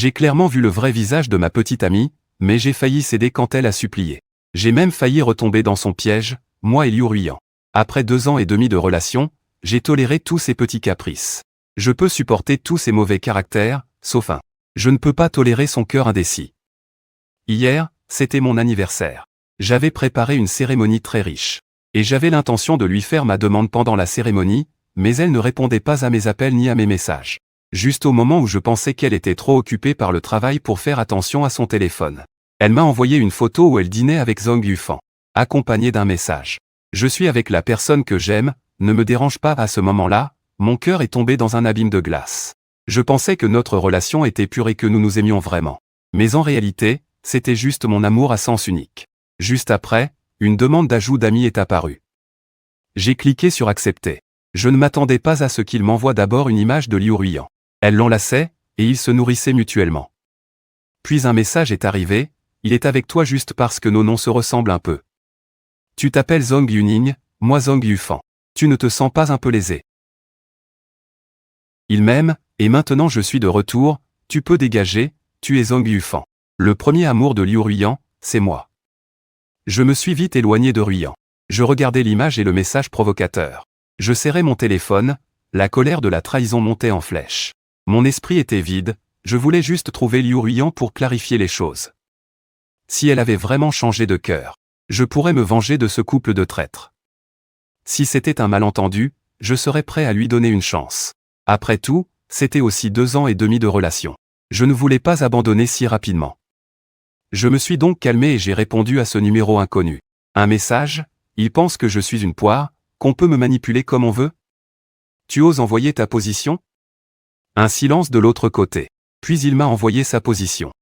J'ai clairement vu le vrai visage de ma petite amie, mais j'ai failli céder quand elle a supplié. J'ai même failli retomber dans son piège, moi et Liu Ruiyan. Après 2 ans et demi de relation, j'ai toléré tous ses petits caprices. Je peux supporter tous ses mauvais caractères, sauf un. Je ne peux pas tolérer son cœur indécis. Hier, c'était mon anniversaire. J'avais préparé une cérémonie très riche. Et j'avais l'intention de lui faire ma demande pendant la cérémonie, mais elle ne répondait pas à mes appels ni à mes messages. Juste au moment où je pensais qu'elle était trop occupée par le travail pour faire attention à son téléphone. Elle m'a envoyé une photo où elle dînait avec Zhang Yufan, accompagnée d'un message. Je suis avec la personne que j'aime, ne me dérange pas à ce moment-là, mon cœur est tombé dans un abîme de glace. Je pensais que notre relation était pure et que nous nous aimions vraiment. Mais en réalité, c'était juste mon amour à sens unique. Juste après, une demande d'ajout d'amis est apparue. J'ai cliqué sur accepter. Je ne m'attendais pas à ce qu'il m'envoie d'abord une image de Liu Ruiyan. Elle l'enlaçait, et ils se nourrissaient mutuellement. Puis un message est arrivé, il est avec toi juste parce que nos noms se ressemblent un peu. Tu t'appelles Zhang Yuning, moi Zhang Yufan. Tu ne te sens pas un peu lésé? Il m'aime, et maintenant je suis de retour, tu peux dégager, tu es Zhang Yufan. Le premier amour de Liu Ruiyan, c'est moi. Je me suis vite éloigné de Ruiyan. Je regardais l'image et le message provocateur. Je serrais mon téléphone, la colère de la trahison montait en flèche. Mon esprit était vide, je voulais juste trouver Liu Ruiyan pour clarifier les choses. Si elle avait vraiment changé de cœur, je pourrais me venger de ce couple de traîtres. Si c'était un malentendu, je serais prêt à lui donner une chance. Après tout, c'était aussi 2 ans et demi de relation. Je ne voulais pas abandonner si rapidement. Je me suis donc calmé et j'ai répondu à ce numéro inconnu. Un message, il pense que je suis une poire, qu'on peut me manipuler comme on veut? Tu oses envoyer ta position? Un silence de l'autre côté. Puis il m'a envoyé sa position.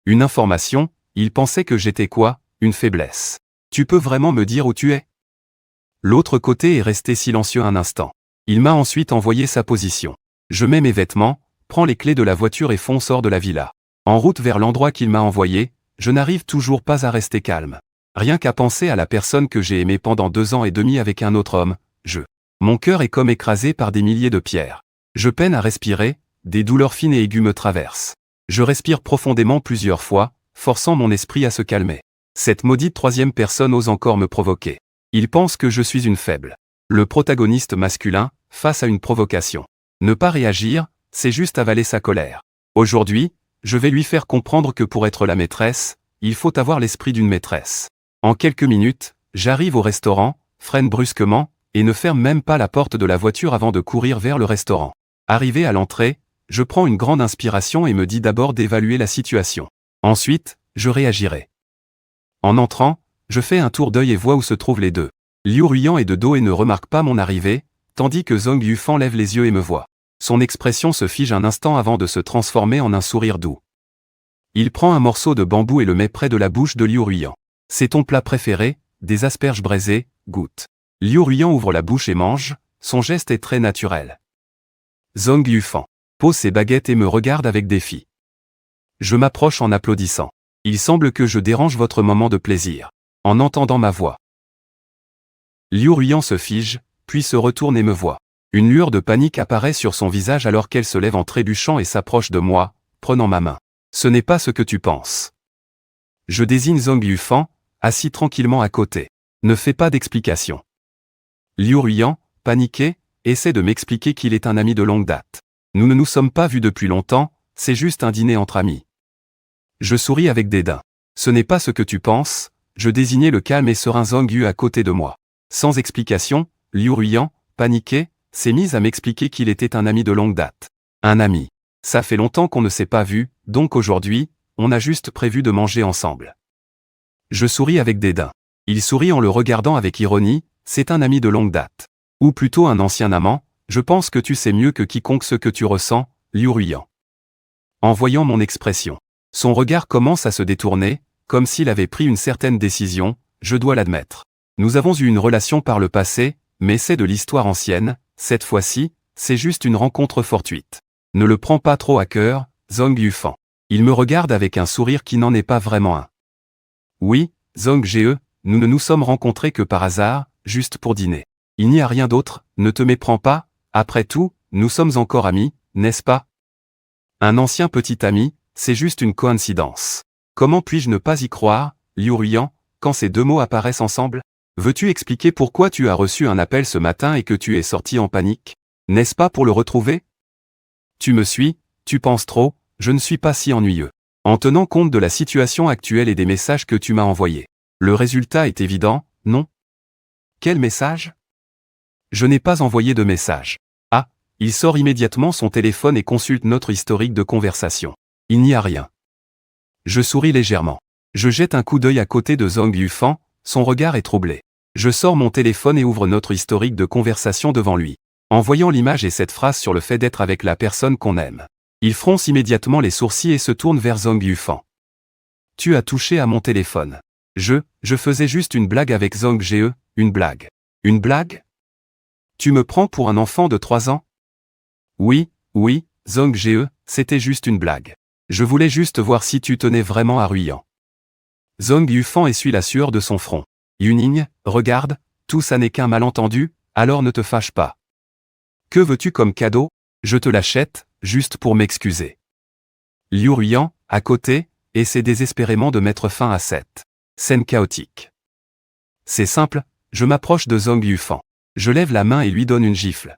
Une information, il pensait que j'étais quoi, une faiblesse. Tu peux vraiment me dire où tu es? L'autre côté est resté silencieux un instant. Il m'a ensuite envoyé sa position. Je mets mes vêtements, prends les clés de la voiture et fonce hors de la villa. En route vers l'endroit qu'il m'a envoyé, je n'arrive toujours pas à rester calme. Rien qu'à penser à la personne que j'ai aimée pendant 2 ans et demi avec un autre homme, Mon cœur est comme écrasé par des milliers de pierres. Je peine à respirer, des douleurs fines et aiguës me traversent. Je respire profondément plusieurs fois, forçant mon esprit à se calmer. Cette maudite troisième personne ose encore me provoquer. Il pense que je suis une faible. Le protagoniste masculin, face à une provocation. Ne pas réagir, c'est juste avaler sa colère. Aujourd'hui, je vais lui faire comprendre que pour être la maîtresse, il faut avoir l'esprit d'une maîtresse. En quelques minutes, j'arrive au restaurant, freine brusquement, et ne ferme même pas la porte de la voiture avant de courir vers le restaurant. Arrivé à l'entrée, je prends une grande inspiration et me dis d'abord d'évaluer la situation. Ensuite, je réagirai. En entrant, je fais un tour d'œil et vois où se trouvent les deux. Liu Ruiyan est de dos et ne remarque pas mon arrivée, tandis que Zhang Yufan lève les yeux et me voit. Son expression se fige un instant avant de se transformer en un sourire doux. Il prend un morceau de bambou et le met près de la bouche de Liu Ruiyan. C'est ton plat préféré, des asperges braisées, goûte. Liu Ruiyan ouvre la bouche et mange, son geste est très naturel. Zhang Yufan pose ses baguettes et me regarde avec défi. Je m'approche en applaudissant. Il semble que je dérange votre moment de plaisir. En entendant ma voix. Liu Ruiyan se fige, puis se retourne et me voit. Une lueur de panique apparaît sur son visage alors qu'elle se lève en trébuchant et s'approche de moi, prenant ma main. Ce n'est pas ce que tu penses. Je désigne Zhang Yufan, assis tranquillement à côté. Ne fais pas d'explication. Liu Ruiyan, paniqué, essaie de m'expliquer qu'il est un ami de longue date. Nous ne nous sommes pas vus depuis longtemps, c'est juste un dîner entre amis. Je souris avec dédain. Ce n'est pas ce que tu penses, je désignais le calme et serein Zhang Yu à côté de moi. Sans explication, Liu Ruiyan, paniqué, s'est mis à m'expliquer qu'il était un ami de longue date. Un ami. Ça fait longtemps qu'on ne s'est pas vu, donc aujourd'hui, on a juste prévu de manger ensemble. Je souris avec dédain. Il sourit en le regardant avec ironie, c'est un ami de longue date. Ou plutôt un ancien amant, je pense que tu sais mieux que quiconque ce que tu ressens, Liu Ruiyan. En voyant mon expression, son regard commence à se détourner, comme s'il avait pris une certaine décision, je dois l'admettre. Nous avons eu une relation par le passé, mais c'est de l'histoire ancienne, cette fois-ci, c'est juste une rencontre fortuite. Ne le prends pas trop à cœur, Zhang Yufan. Il me regarde avec un sourire qui n'en est pas vraiment un. Oui, Zhang Ge, nous ne nous sommes rencontrés que par hasard, juste pour dîner. Il n'y a rien d'autre, ne te méprends pas, après tout, nous sommes encore amis, n'est-ce pas? Un ancien petit ami, c'est juste une coïncidence. Comment puis-je ne pas y croire, Liu Ruiyan, quand ces deux mots apparaissent ensemble? Veux-tu expliquer pourquoi tu as reçu un appel ce matin et que tu es sorti en panique? N'est-ce pas pour le retrouver? Tu me suis, tu penses trop, je ne suis pas si ennuyeux. En tenant compte de la situation actuelle et des messages que tu m'as envoyés. Le résultat est évident, non? Quel message? Je n'ai pas envoyé de message. Ah, il sort immédiatement son téléphone et consulte notre historique de conversation. Il n'y a rien. Je souris légèrement. Je jette un coup d'œil à côté de Zhang Yufan, son regard est troublé. Je sors mon téléphone et ouvre notre historique de conversation devant lui. En voyant l'image et cette phrase sur le fait d'être avec la personne qu'on aime. Il fronce immédiatement les sourcils et se tourne vers Zhang Yufan. Tu as touché à mon téléphone. Je faisais juste une blague avec Zhang Ge, une blague. Une blague? Tu me prends pour un enfant de 3 ans? Oui, Zhang Ge, c'était juste une blague. Je voulais juste voir si tu tenais vraiment à Ruiyan. Zhang Yufan essuie la sueur de son front. Yuning, regarde, tout ça n'est qu'un malentendu, alors ne te fâche pas. Que veux-tu comme cadeau? Je te l'achète, juste pour m'excuser. Liu Ruiyan, à côté, essaie désespérément de mettre fin à cette scène chaotique. C'est simple, je m'approche de Zhang Yufan. Je lève la main et lui donne une gifle.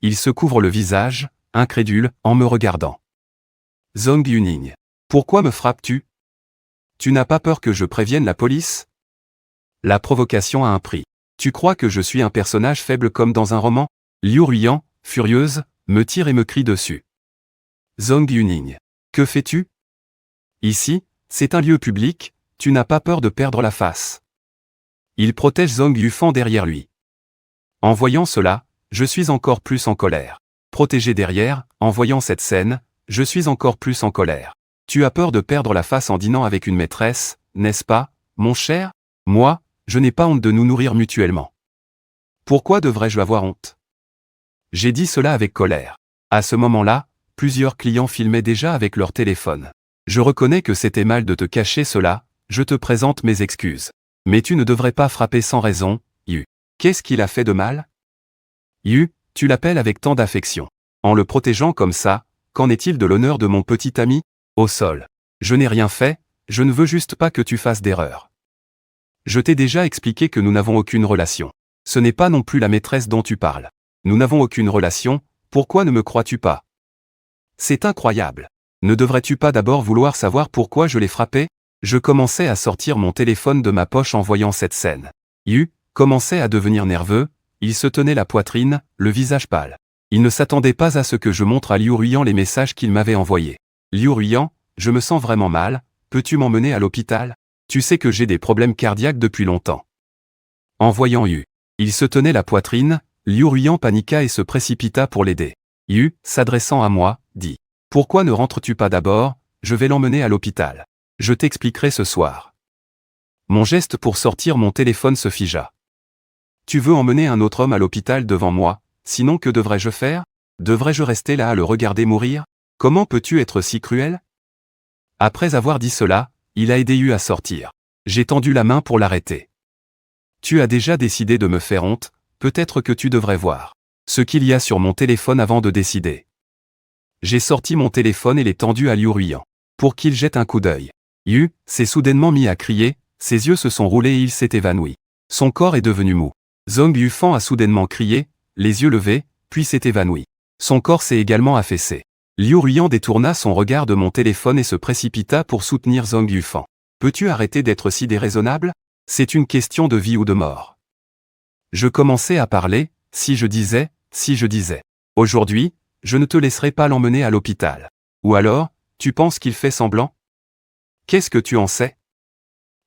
Il se couvre le visage, incrédule, en me regardant. Zhang Yuning. Pourquoi me frappes-tu? Tu n'as pas peur que je prévienne la police? La provocation a un prix. Tu crois que je suis un personnage faible comme dans un roman? Liu Ruiyan, furieuse, me tire et me crie dessus. Zhang Yuning. Que fais-tu? Ici, c'est un lieu public, tu n'as pas peur de perdre la face. Il protège Zhang Yufan derrière lui. En voyant cela, je suis encore plus en colère. Protégé derrière, en voyant cette scène, je suis encore plus en colère. Tu as peur de perdre la face en dînant avec une maîtresse, n'est-ce pas, mon cher? Moi, je n'ai pas honte de nous nourrir mutuellement. Pourquoi devrais-je avoir honte? J'ai dit cela avec colère. À ce moment-là, plusieurs clients filmaient déjà avec leur téléphone. Je reconnais que c'était mal de te cacher cela, je te présente mes excuses. Mais tu ne devrais pas frapper sans raison, Yu. Qu'est-ce qu'il a fait de mal? Yu, tu l'appelles avec tant d'affection. En le protégeant comme ça, qu'en est-il de l'honneur de mon petit ami? Au sol. Je n'ai rien fait, je ne veux juste pas que tu fasses d'erreur. Je t'ai déjà expliqué que nous n'avons aucune relation. Ce n'est pas non plus la maîtresse dont tu parles. Nous n'avons aucune relation, pourquoi ne me crois-tu pas? C'est incroyable. Ne devrais-tu pas d'abord vouloir savoir pourquoi je l'ai frappé? Je commençais à sortir mon téléphone de ma poche en voyant cette scène. Yu commençait à devenir nerveux, il se tenait la poitrine, le visage pâle. Il ne s'attendait pas à ce que je montre à Liu Ruiyan les messages qu'il m'avait envoyés. Liu Ruiyan, je me sens vraiment mal, peux-tu m'emmener à l'hôpital? Tu sais que j'ai des problèmes cardiaques depuis longtemps. En voyant Yu, il se tenait la poitrine, Liu Ruiyan paniqua et se précipita pour l'aider. Yu, s'adressant à moi, dit. Pourquoi ne rentres-tu pas d'abord? Je vais l'emmener à l'hôpital. Je t'expliquerai ce soir. Mon geste pour sortir mon téléphone se figea. Tu veux emmener un autre homme à l'hôpital devant moi, sinon que devrais-je faire? Devrais-je rester là à le regarder mourir? Comment peux-tu être si cruel? Après avoir dit cela, il a aidé Yu à sortir. J'ai tendu la main pour l'arrêter. Tu as déjà décidé de me faire honte, peut-être que tu devrais voir ce qu'il y a sur mon téléphone avant de décider. J'ai sorti mon téléphone et l'ai tendu à Liu Ruiyan, pour qu'il jette un coup d'œil. Yu s'est soudainement mis à crier, ses yeux se sont roulés et il s'est évanoui. Son corps est devenu mou. Zhang Yufan a soudainement crié, les yeux levés, puis s'est évanoui. Son corps s'est également affaissé. Liu Ruiyan détourna son regard de mon téléphone et se précipita pour soutenir Zhang Yufan. Peux-tu arrêter d'être si déraisonnable? C'est une question de vie ou de mort. Je commençais à parler, si je disais. Aujourd'hui, je ne te laisserai pas l'emmener à l'hôpital. Ou alors, tu penses qu'il fait semblant? Qu'est-ce que tu en sais?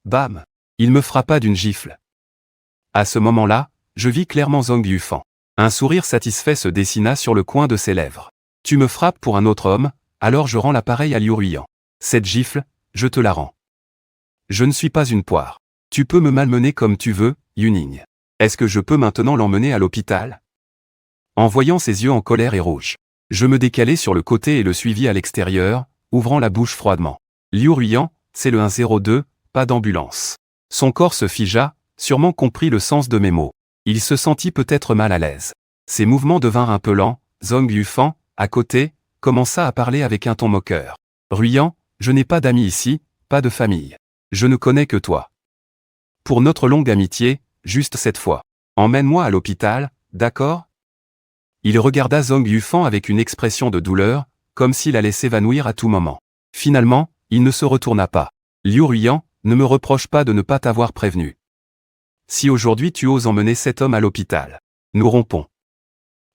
Bam! Il me frappa d'une gifle. À ce moment-là, je vis clairement Zhang Yufan. Un sourire satisfait se dessina sur le coin de ses lèvres. Tu me frappes pour un autre homme, alors je rends l'appareil à Liu Ruiyan. Cette gifle, je te la rends. Je ne suis pas une poire. Tu peux me malmener comme tu veux, Yuning. Est-ce que je peux maintenant l'emmener à l'hôpital? En voyant ses yeux en colère et rouges, je me décalai sur le côté et le suivis à l'extérieur, ouvrant la bouche froidement. Liu Ruiyan, c'est le 102, pas d'ambulance. Son corps se figea, sûrement comprit le sens de mes mots. Il se sentit peut-être mal à l'aise. Ses mouvements devinrent un peu lents, Zhang Yufan, à côté, commença à parler avec un ton moqueur. Ruyant, je n'ai pas d'amis ici, pas de famille. Je ne connais que toi. Pour notre longue amitié, juste cette fois. Emmène-moi à l'hôpital, d'accord? Il regarda Zhang Yufan avec une expression de douleur, comme s'il allait s'évanouir à tout moment. Finalement, il ne se retourna pas. Liu Ruiyan, ne me reproche pas de ne pas t'avoir prévenu. Si aujourd'hui tu oses emmener cet homme à l'hôpital, nous rompons.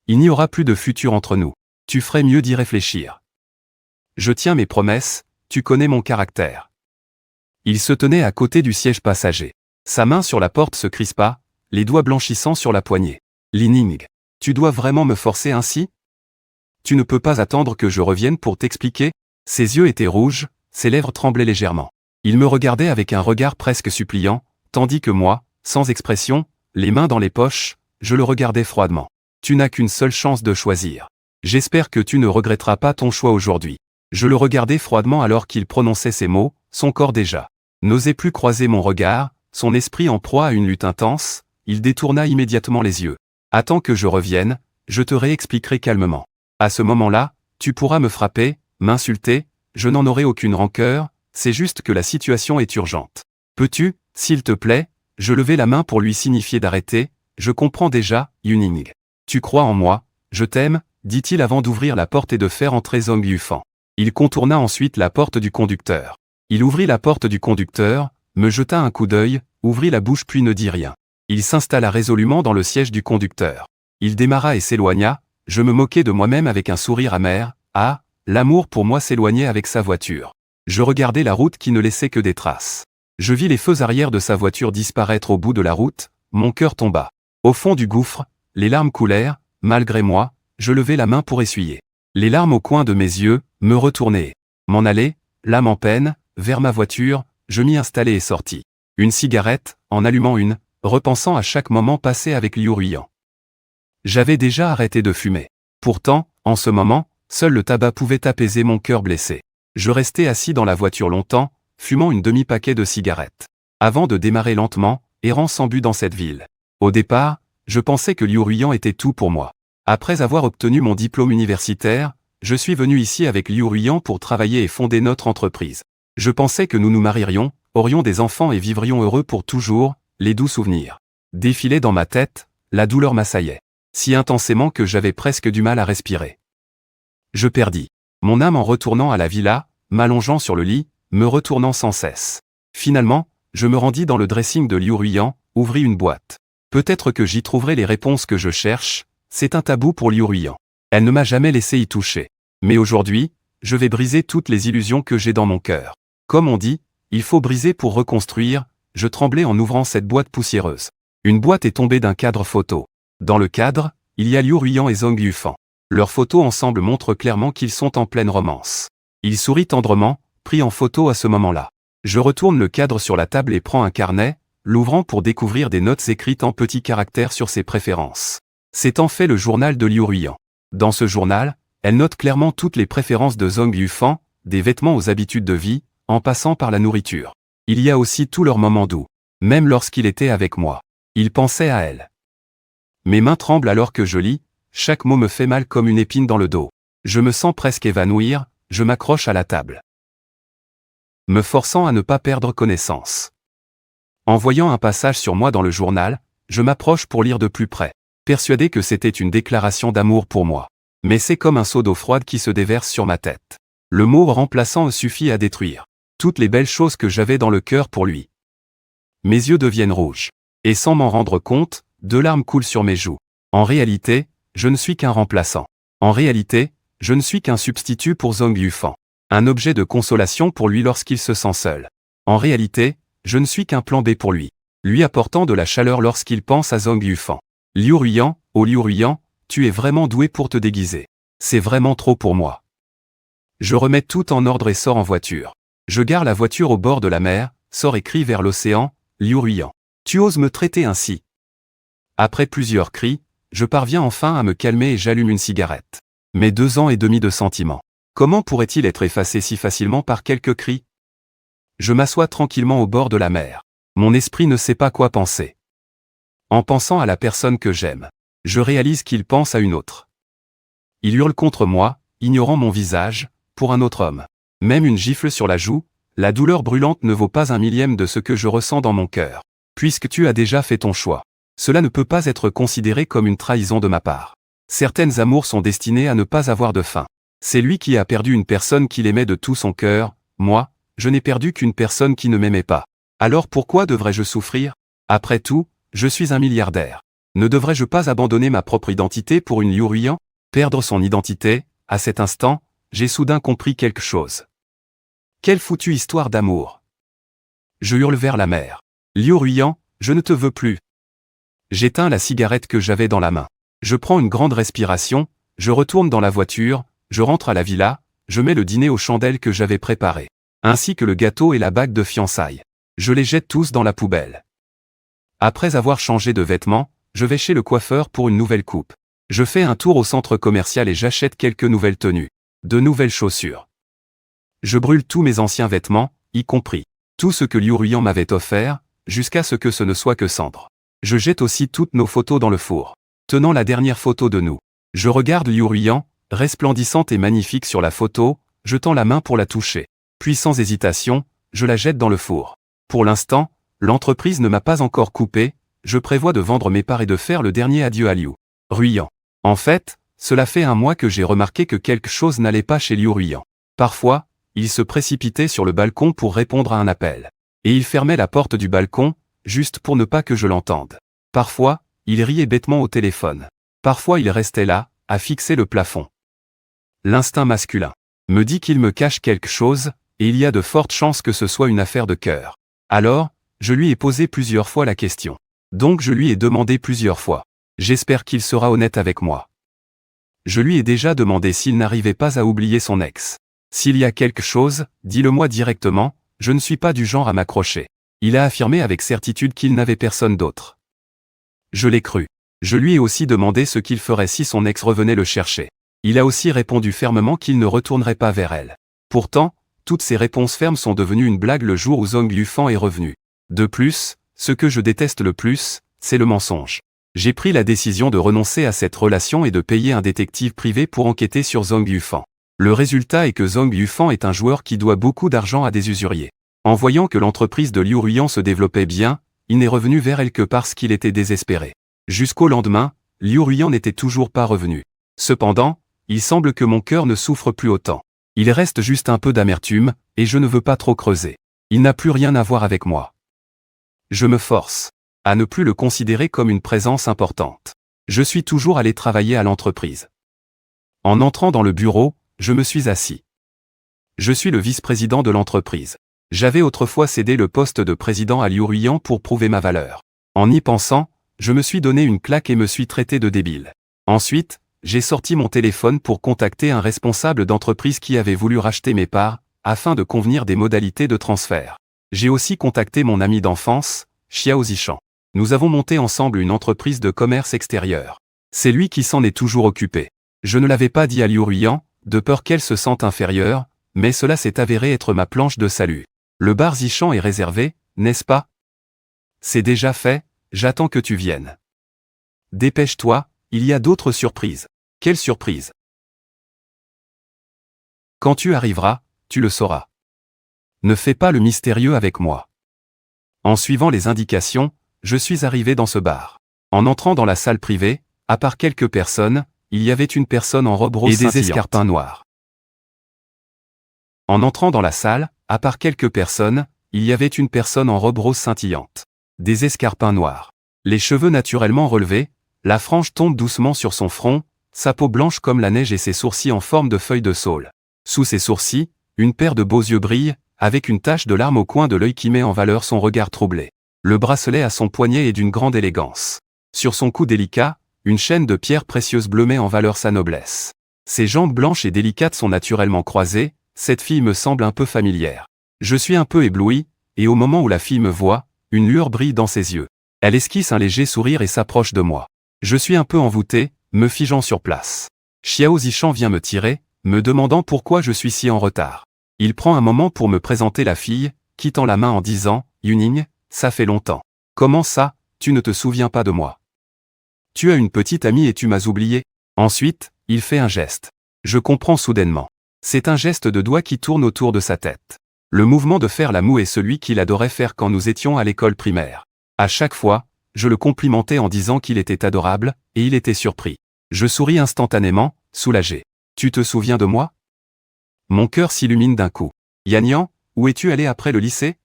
Il n'y aura plus de futur entre nous. Tu ferais mieux d'y réfléchir. Je tiens mes promesses, tu connais mon caractère. Il se tenait à côté du siège passager. Sa main sur la porte se crispa, les doigts blanchissants sur la poignée. Li Ning, tu dois vraiment me forcer ainsi? Tu ne peux pas attendre que je revienne pour t'expliquer? Ses yeux étaient rouges, ses lèvres tremblaient légèrement. Il me regardait avec un regard presque suppliant, tandis que moi, sans expression, les mains dans les poches, je le regardais froidement. Tu n'as qu'une seule chance de choisir. J'espère que tu ne regretteras pas ton choix aujourd'hui. Je le regardais froidement alors qu'il prononçait ces mots, son corps déjà n'osait plus croiser mon regard, son esprit en proie à une lutte intense, il détourna immédiatement les yeux. Attends que je revienne, je te réexpliquerai calmement. À ce moment-là, tu pourras me frapper, m'insulter, je n'en aurai aucune rancœur, c'est juste que la situation est urgente. Peux-tu, s'il te plaît, je levai la main pour lui signifier d'arrêter, je comprends déjà, Yuning. Tu crois en moi, je t'aime, dit-il avant d'ouvrir la porte et de faire entrer Zhang Yufan. Il contourna ensuite la porte du conducteur. Il ouvrit la porte du conducteur, me jeta un coup d'œil, ouvrit la bouche puis ne dit rien. Il s'installa résolument dans le siège du conducteur. Il démarra et s'éloigna, je me moquais de moi-même avec un sourire amer, ah, l'amour pour moi s'éloignait avec sa voiture. Je regardais la route qui ne laissait que des traces. Je vis les feux arrière de sa voiture disparaître au bout de la route, mon cœur tomba. Au fond du gouffre, les larmes coulèrent, malgré moi, je levai la main pour essuyer. Les larmes au coin de mes yeux, me retournaient. M'en aller, l'âme en peine, vers ma voiture, je m'y installai et sortis. Une cigarette, en allumant une, repensant à chaque moment passé avec Liu Ruiyan. J'avais déjà arrêté de fumer. Pourtant, en ce moment, seul le tabac pouvait apaiser mon cœur blessé. Je restai assis dans la voiture longtemps, fumant une demi-paquet de cigarettes. Avant de démarrer lentement, errant sans but dans cette ville. Au départ, je pensais que Liu Ruiyan était tout pour moi. Après avoir obtenu mon diplôme universitaire, je suis venu ici avec Liu Ruiyan pour travailler et fonder notre entreprise. Je pensais que nous nous marierions, aurions des enfants et vivrions heureux pour toujours, les doux souvenirs défilaient dans ma tête, la douleur m'assaillait. Si intensément que j'avais presque du mal à respirer. Je perdis mon âme en retournant à la villa, m'allongeant sur le lit, me retournant sans cesse. Finalement, je me rendis dans le dressing de Liu Ruiyan, ouvris une boîte. Peut-être que j'y trouverai les réponses que je cherche, c'est un tabou pour Liu Ruiyan. Elle ne m'a jamais laissé y toucher. Mais aujourd'hui, je vais briser toutes les illusions que j'ai dans mon cœur. Comme on dit, il faut briser pour reconstruire, je tremblais en ouvrant cette boîte poussiéreuse. Une boîte est tombée d'un cadre photo. Dans le cadre, il y a Liu Ruiyan et Zhang Yufan. Leurs photos ensemble montrent clairement qu'ils sont en pleine romance. Il sourit tendrement, pris en photo à ce moment-là. Je retourne le cadre sur la table et prends un carnet, l'ouvrant pour découvrir des notes écrites en petits caractères sur ses préférences. C'est en fait le journal de Liu Ruiyan. Dans ce journal, elle note clairement toutes les préférences de Zhang Yufan, des vêtements aux habitudes de vie, en passant par la nourriture. Il y a aussi tous leurs moments doux. Même lorsqu'il était avec moi. Il pensait à elle. Mes mains tremblent alors que je lis, chaque mot me fait mal comme une épine dans le dos. Je me sens presque évanouir, je m'accroche à la table. Me forçant à ne pas perdre connaissance. En voyant un passage sur moi dans le journal, je m'approche pour lire de plus près, persuadé que c'était une déclaration d'amour pour moi. Mais c'est comme un seau d'eau froide qui se déverse sur ma tête. Le mot remplaçant suffit à détruire toutes les belles choses que j'avais dans le cœur pour lui. Mes yeux deviennent rouges. Et sans m'en rendre compte, 2 larmes coulent sur mes joues. En réalité, je ne suis qu'un remplaçant. En réalité, je ne suis qu'un substitut pour Zhang Yufan. Un objet de consolation pour lui lorsqu'il se sent seul. En réalité, je ne suis qu'un plan B pour lui. Lui apportant de la chaleur lorsqu'il pense à Zhang Yufan. Liu Ruiyan, oh Liu Ruiyan, tu es vraiment doué pour te déguiser. C'est vraiment trop pour moi. Je remets tout en ordre et sors en voiture. Je gare la voiture au bord de la mer, sors et crie vers l'océan, Liu Ruiyan. Tu oses me traiter ainsi? Après plusieurs cris, je parviens enfin à me calmer et j'allume une cigarette. Mes 2 ans et demi de sentiments. Comment pourrait-il être effacé si facilement par quelques cris? Je m'assois tranquillement au bord de la mer. Mon esprit ne sait pas quoi penser. En pensant à la personne que j'aime, je réalise qu'il pense à une autre. Il hurle contre moi, ignorant mon visage, pour un autre homme. Même une gifle sur la joue, la douleur brûlante ne vaut pas un millième de ce que je ressens dans mon cœur. Puisque tu as déjà fait ton choix. Cela ne peut pas être considéré comme une trahison de ma part. Certaines amours sont destinées à ne pas avoir de fin. C'est lui qui a perdu une personne qu'il aimait de tout son cœur, moi, je n'ai perdu qu'une personne qui ne m'aimait pas. Alors pourquoi devrais-je souffrir? Après tout, je suis un milliardaire. Ne devrais-je pas abandonner ma propre identité pour une Liu Ruiyan? Perdre son identité, à cet instant, j'ai soudain compris quelque chose. Quelle foutue histoire d'amour! Je hurle vers la mer. Liu Ruiyan, je ne te veux plus. J'éteins la cigarette que j'avais dans la main. Je prends une grande respiration, je retourne dans la voiture, je rentre à la villa, je mets le dîner aux chandelles que j'avais préparé, ainsi que le gâteau et la bague de fiançailles. Je les jette tous dans la poubelle. Après avoir changé de vêtements, je vais chez le coiffeur pour une nouvelle coupe. Je fais un tour au centre commercial et j'achète quelques nouvelles tenues, de nouvelles chaussures. Je brûle tous mes anciens vêtements, y compris tout ce que Liu Ruiyan m'avait offert, jusqu'à ce que ce ne soit que cendre. Je jette aussi toutes nos photos dans le four. Tenant la dernière photo de nous. Je regarde Liu Ruiyan, resplendissante et magnifique sur la photo, je tends la main pour la toucher. Puis sans hésitation, je la jette dans le four. Pour l'instant, l'entreprise ne m'a pas encore coupé, je prévois de vendre mes parts et de faire le dernier adieu à Liu Ruiyan. En fait, cela fait un mois que j'ai remarqué que quelque chose n'allait pas chez Liu Ruiyan. Parfois, il se précipitait sur le balcon pour répondre à un appel. Et il fermait la porte du balcon, juste pour ne pas que je l'entende. Parfois, il riait bêtement au téléphone. Parfois il restait là, à fixer le plafond. L'instinct masculin me dit qu'il me cache quelque chose, et il y a de fortes chances que ce soit une affaire de cœur. Alors, je lui ai posé plusieurs fois la question. Donc je lui ai demandé plusieurs fois. J'espère qu'il sera honnête avec moi. Je lui ai déjà demandé s'il n'arrivait pas à oublier son ex. S'il y a quelque chose, dis-le-moi directement, je ne suis pas du genre à m'accrocher. Il a affirmé avec certitude qu'il n'avait personne d'autre. Je l'ai cru. Je lui ai aussi demandé ce qu'il ferait si son ex revenait le chercher. Il a aussi répondu fermement qu'il ne retournerait pas vers elle. Pourtant, toutes ces réponses fermes sont devenues une blague le jour où Zhong Yufan est revenu. De plus, ce que je déteste le plus, c'est le mensonge. J'ai pris la décision de renoncer à cette relation et de payer un détective privé pour enquêter sur Zhong Yufan. Le résultat est que Zhong Yufan est un joueur qui doit beaucoup d'argent à des usuriers. En voyant que l'entreprise de Liu Ruiyan se développait bien, il n'est revenu vers elle que parce qu'il était désespéré. Jusqu'au lendemain, Liu Ruiyan n'était toujours pas revenu. Cependant, il semble que mon cœur ne souffre plus autant. Il reste juste un peu d'amertume, et je ne veux pas trop creuser. Il n'a plus rien à voir avec moi. Je me force à ne plus le considérer comme une présence importante. Je suis toujours allé travailler à l'entreprise. En entrant dans le bureau, je me suis assis. Je suis le vice-président de l'entreprise. J'avais autrefois cédé le poste de président à Liu Ruiyan pour prouver ma valeur. En y pensant, je me suis donné une claque et me suis traité de débile. Ensuite, j'ai sorti mon téléphone pour contacter un responsable d'entreprise qui avait voulu racheter mes parts, afin de convenir des modalités de transfert. J'ai aussi contacté mon ami d'enfance, Xiao Zishan. Nous avons monté ensemble une entreprise de commerce extérieur. C'est lui qui s'en est toujours occupé. Je ne l'avais pas dit à Liu Ruiyan, de peur qu'elle se sente inférieure, mais cela s'est avéré être ma planche de salut. Le bar Zishan est réservé, n'est-ce pas? C'est déjà fait, j'attends que tu viennes. Dépêche-toi, il y a d'autres surprises. Quelle surprise? Quand tu arriveras, tu le sauras. Ne fais pas le mystérieux avec moi. En suivant les indications, je suis arrivé dans ce bar. En entrant dans la salle privée, à part quelques personnes, il y avait une personne en robe rose et des escarpins noirs. En entrant dans la salle, à part quelques personnes, il y avait une personne en robe rose scintillante. Des escarpins noirs. Les cheveux naturellement relevés, la frange tombe doucement sur son front, sa peau blanche comme la neige et ses sourcils en forme de feuilles de saule. Sous ses sourcils, une paire de beaux yeux brille, avec une tache de larme au coin de l'œil qui met en valeur son regard troublé. Le bracelet à son poignet est d'une grande élégance. Sur son cou délicat, une chaîne de pierres précieuses bleues met en valeur sa noblesse. Ses jambes blanches et délicates sont naturellement croisées, cette fille me semble un peu familière. Je suis un peu ébloui, et au moment où la fille me voit, une lueur brille dans ses yeux. Elle esquisse un léger sourire et s'approche de moi. Je suis un peu envoûté, me figeant sur place. Xiao Zishan vient me tirer, me demandant pourquoi je suis si en retard. Il prend un moment pour me présenter la fille, quittant la main en disant « Yuning, ça fait longtemps. Comment ça, tu ne te souviens pas de moi? Tu as une petite amie et tu m'as oublié ?» Ensuite, il fait un geste. Je comprends soudainement. C'est un geste de doigt qui tourne autour de sa tête. Le mouvement de faire la moue est celui qu'il adorait faire quand nous étions à l'école primaire. À chaque fois, je le complimentais en disant qu'il était adorable, et il était surpris. Je souris instantanément, soulagé. Tu te souviens de moi? Mon cœur s'illumine d'un coup. Yan Yan, où es-tu allé après le lycée?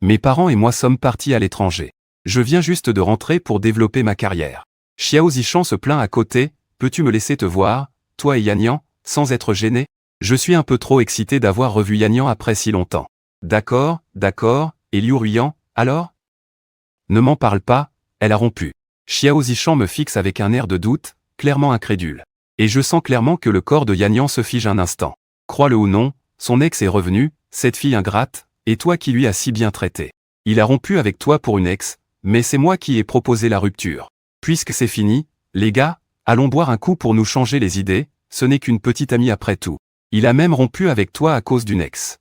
Mes parents et moi sommes partis à l'étranger. Je viens juste de rentrer pour développer ma carrière. Xiao Zishan se plaint à côté, peux-tu me laisser te voir, toi et Yan Yan, sans être gêné? Je suis un peu trop excité d'avoir revu Yan Yan après si longtemps. D'accord, et Liu Ruiyan, alors? Ne m'en parle pas, elle a rompu. Xiao Zishan me fixe avec un air de doute, clairement incrédule. Et je sens clairement que le corps de Yan Yan se fige un instant. Crois-le ou non, son ex est revenu, cette fille ingrate, et toi qui lui as si bien traité. Il a rompu avec toi pour une ex, mais c'est moi qui ai proposé la rupture. Puisque c'est fini, les gars, allons boire un coup pour nous changer les idées, ce n'est qu'une petite amie après tout. Il a même rompu avec toi à cause d'une ex.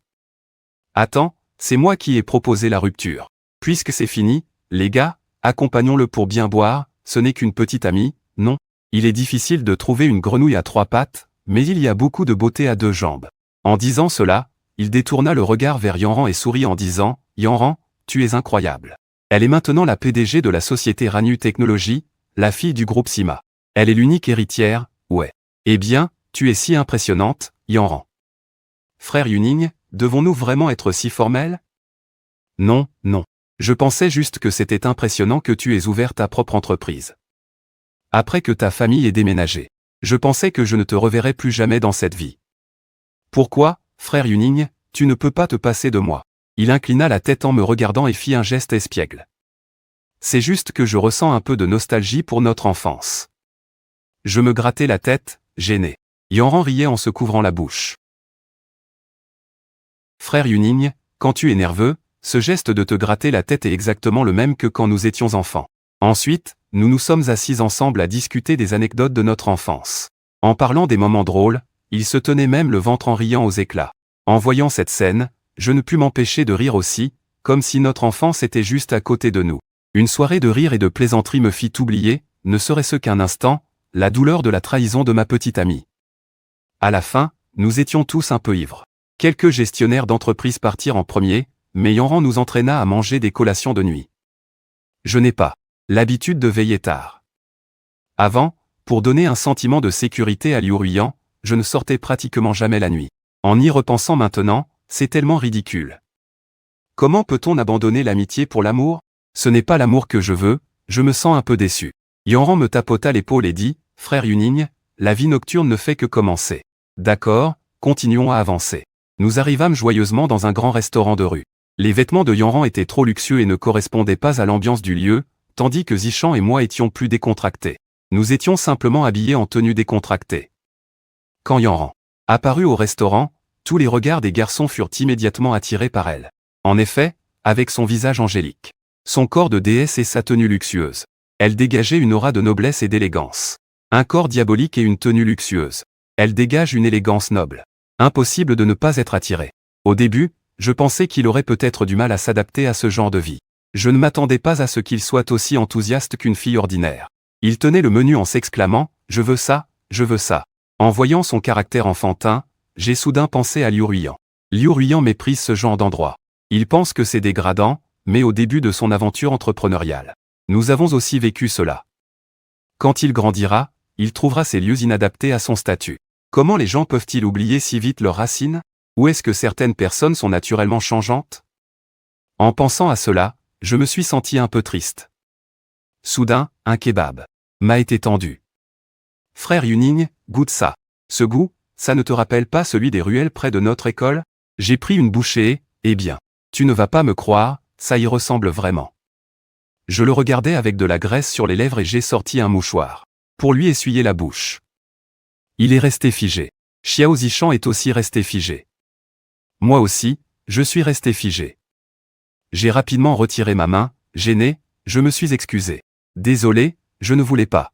Attends, c'est moi qui ai proposé la rupture. Puisque c'est fini, les gars, accompagnons-le pour bien boire, ce n'est qu'une petite amie, non? Il est difficile de trouver une grenouille à 3 pattes, mais il y a beaucoup de beauté à 2 jambes. En disant cela, il détourna le regard vers Yanran et sourit en disant « Yanran, tu es incroyable. Elle est maintenant la PDG de la société Ranu Technologies, la fille du groupe Sima. Elle est l'unique héritière, ouais. Eh bien, tu es si impressionnante, Yanran. Frère Yuning, devons-nous vraiment être si formels? Non. Je pensais juste que c'était impressionnant que tu aies ouvert ta propre entreprise. Après que ta famille ait déménagé. Je pensais que je ne te reverrais plus jamais dans cette vie. Pourquoi, frère Yuning, tu ne peux pas te passer de moi? Il inclina la tête en me regardant et fit un geste espiègle. C'est juste que je ressens un peu de nostalgie pour notre enfance. Je me grattais la tête, gêné. Yanran riait en se couvrant la bouche. Frère Yuning, quand tu es nerveux, ce geste de te gratter la tête est exactement le même que quand nous étions enfants. Ensuite, nous nous sommes assis ensemble à discuter des anecdotes de notre enfance. En parlant des moments drôles, il se tenait même le ventre en riant aux éclats. En voyant cette scène, je ne pus m'empêcher de rire aussi, comme si notre enfance était juste à côté de nous. Une soirée de rire et de plaisanterie me fit oublier, ne serait-ce qu'un instant, la douleur de la trahison de ma petite amie. À la fin, nous étions tous un peu ivres. Quelques gestionnaires d'entreprise partirent en premier, mais Yanran nous entraîna à manger des collations de nuit. Je n'ai pas l'habitude de veiller tard. Avant, pour donner un sentiment de sécurité à Liu Ruiyan, je ne sortais pratiquement jamais la nuit. En y repensant maintenant, c'est tellement ridicule. Comment peut-on abandonner l'amitié pour l'amour? Ce n'est pas l'amour que je veux, je me sens un peu déçu. Yanran me tapota l'épaule et dit, frère Yuning, la vie nocturne ne fait que commencer. D'accord, continuons à avancer. Nous arrivâmes joyeusement dans un grand restaurant de rue. Les vêtements de Yanran étaient trop luxueux et ne correspondaient pas à l'ambiance du lieu, tandis que Zishan et moi étions plus décontractés. Nous étions simplement habillés en tenue décontractée. Quand Yanran apparut au restaurant, tous les regards des garçons furent immédiatement attirés par elle. En effet, avec son visage angélique, son corps de déesse et sa tenue luxueuse, elle dégageait une aura de noblesse et d'élégance. Un corps diabolique et une tenue luxueuse. Elle dégage une élégance noble. Impossible de ne pas être attiré. Au début, je pensais qu'il aurait peut-être du mal à s'adapter à ce genre de vie. Je ne m'attendais pas à ce qu'il soit aussi enthousiaste qu'une fille ordinaire. Il tenait le menu en s'exclamant « Je veux ça, je veux ça ». En voyant son caractère enfantin, j'ai soudain pensé à Liu Ruiyan. Liu Ruiyan méprise ce genre d'endroit. Il pense que c'est dégradant, mais au début de son aventure entrepreneuriale. Nous avons aussi vécu cela. Quand il grandira, il trouvera ces lieux inadaptés à son statut. Comment les gens peuvent-ils oublier si vite leurs racines? Ou est-ce que certaines personnes sont naturellement changeantes? En pensant à cela, je me suis senti un peu triste. Soudain, un kebab m'a été tendu. Frère Yuning, goûte ça. Ce goût, ça ne te rappelle pas celui des ruelles près de notre école? J'ai pris une bouchée et, eh bien, tu ne vas pas me croire, ça y ressemble vraiment. Je le regardais avec de la graisse sur les lèvres et j'ai sorti un mouchoir pour lui essuyer la bouche. Il est resté figé. Xiao Zishan est aussi resté figé. Moi aussi, je suis resté figé. J'ai rapidement retiré ma main, gêné, je me suis excusé. Désolé, je ne voulais pas.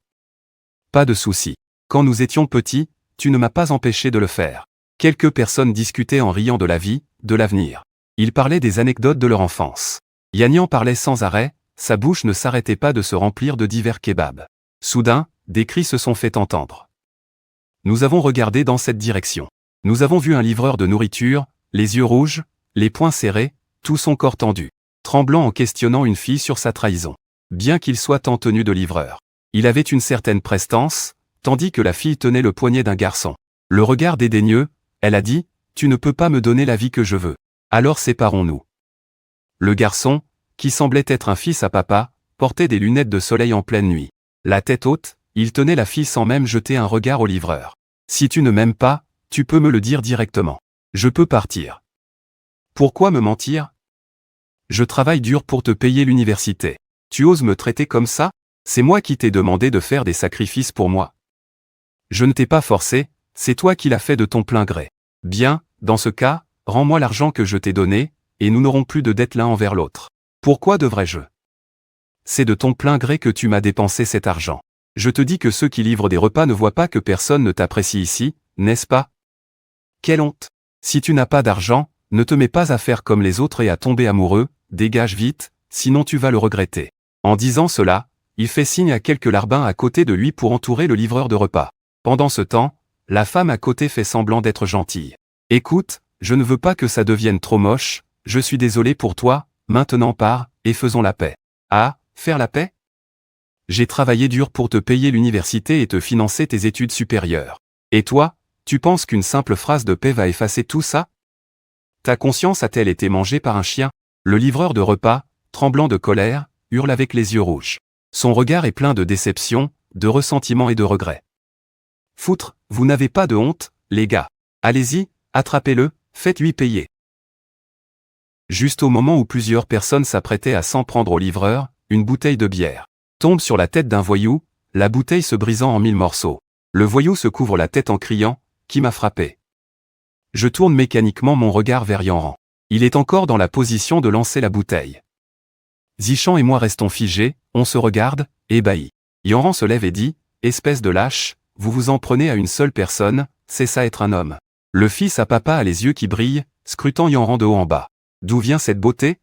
Pas de souci. Quand nous étions petits, tu ne m'as pas empêché de le faire. Quelques personnes discutaient en riant de la vie, de l'avenir. Ils parlaient des anecdotes de leur enfance. Yan Yan parlait sans arrêt, sa bouche ne s'arrêtait pas de se remplir de divers kebabs. Soudain, des cris se sont fait entendre. Nous avons regardé dans cette direction. Nous avons vu un livreur de nourriture, les yeux rouges, les poings serrés, tout son corps tendu, tremblant en questionnant une fille sur sa trahison. Bien qu'il soit en tenue de livreur, il avait une certaine prestance, tandis que la fille tenait le poignet d'un garçon. Le regard dédaigneux, elle a dit, « Tu ne peux pas me donner la vie que je veux. Alors séparons-nous. » Le garçon, qui semblait être un fils à papa, portait des lunettes de soleil en pleine nuit. La tête haute, il tenait la fille sans même jeter un regard au livreur. « Si tu ne m'aimes pas, tu peux me le dire directement. Je peux partir. » Pourquoi me mentir? Je travaille dur pour te payer l'université. Tu oses me traiter comme ça? C'est moi qui t'ai demandé de faire des sacrifices pour moi. Je ne t'ai pas forcé, c'est toi qui l'as fait de ton plein gré. Bien, dans ce cas, rends-moi l'argent que je t'ai donné, et nous n'aurons plus de dette l'un envers l'autre. Pourquoi devrais-je? C'est de ton plein gré que tu m'as dépensé cet argent. Je te dis que ceux qui livrent des repas ne voient pas que personne ne t'apprécie ici, n'est-ce pas? Quelle honte! Si tu n'as pas d'argent, ne te mets pas à faire comme les autres et à tomber amoureux, dégage vite, sinon tu vas le regretter. En disant cela, il fait signe à quelques larbins à côté de lui pour entourer le livreur de repas. Pendant ce temps, la femme à côté fait semblant d'être gentille. Écoute, je ne veux pas que ça devienne trop moche, je suis désolé pour toi, maintenant pars, et faisons la paix. Ah, faire la paix? J'ai travaillé dur pour te payer l'université et te financer tes études supérieures. Et toi, tu penses qu'une simple phrase de paix va effacer tout ça? Ta conscience a-t-elle été mangée par un chien? Le livreur de repas, tremblant de colère, hurle avec les yeux rouges. Son regard est plein de déception, de ressentiment et de regret. Foutre, vous n'avez pas de honte, les gars. Allez-y, attrapez-le, faites-lui payer. Juste au moment où plusieurs personnes s'apprêtaient à s'en prendre au livreur, une bouteille de bière tombe sur la tête d'un voyou, la bouteille se brisant en 1000 morceaux. Le voyou se couvre la tête en criant « Qui m'a frappé ?» Je tourne mécaniquement mon regard vers Yanran. Il est encore dans la position de lancer la bouteille. Zichan et moi restons figés, on se regarde, ébahis. Yanran se lève et dit « Espèce de lâche, vous vous en prenez à une seule personne, c'est ça être un homme. » Le fils à papa a les yeux qui brillent, scrutant Yanran de haut en bas. D'où vient cette beauté?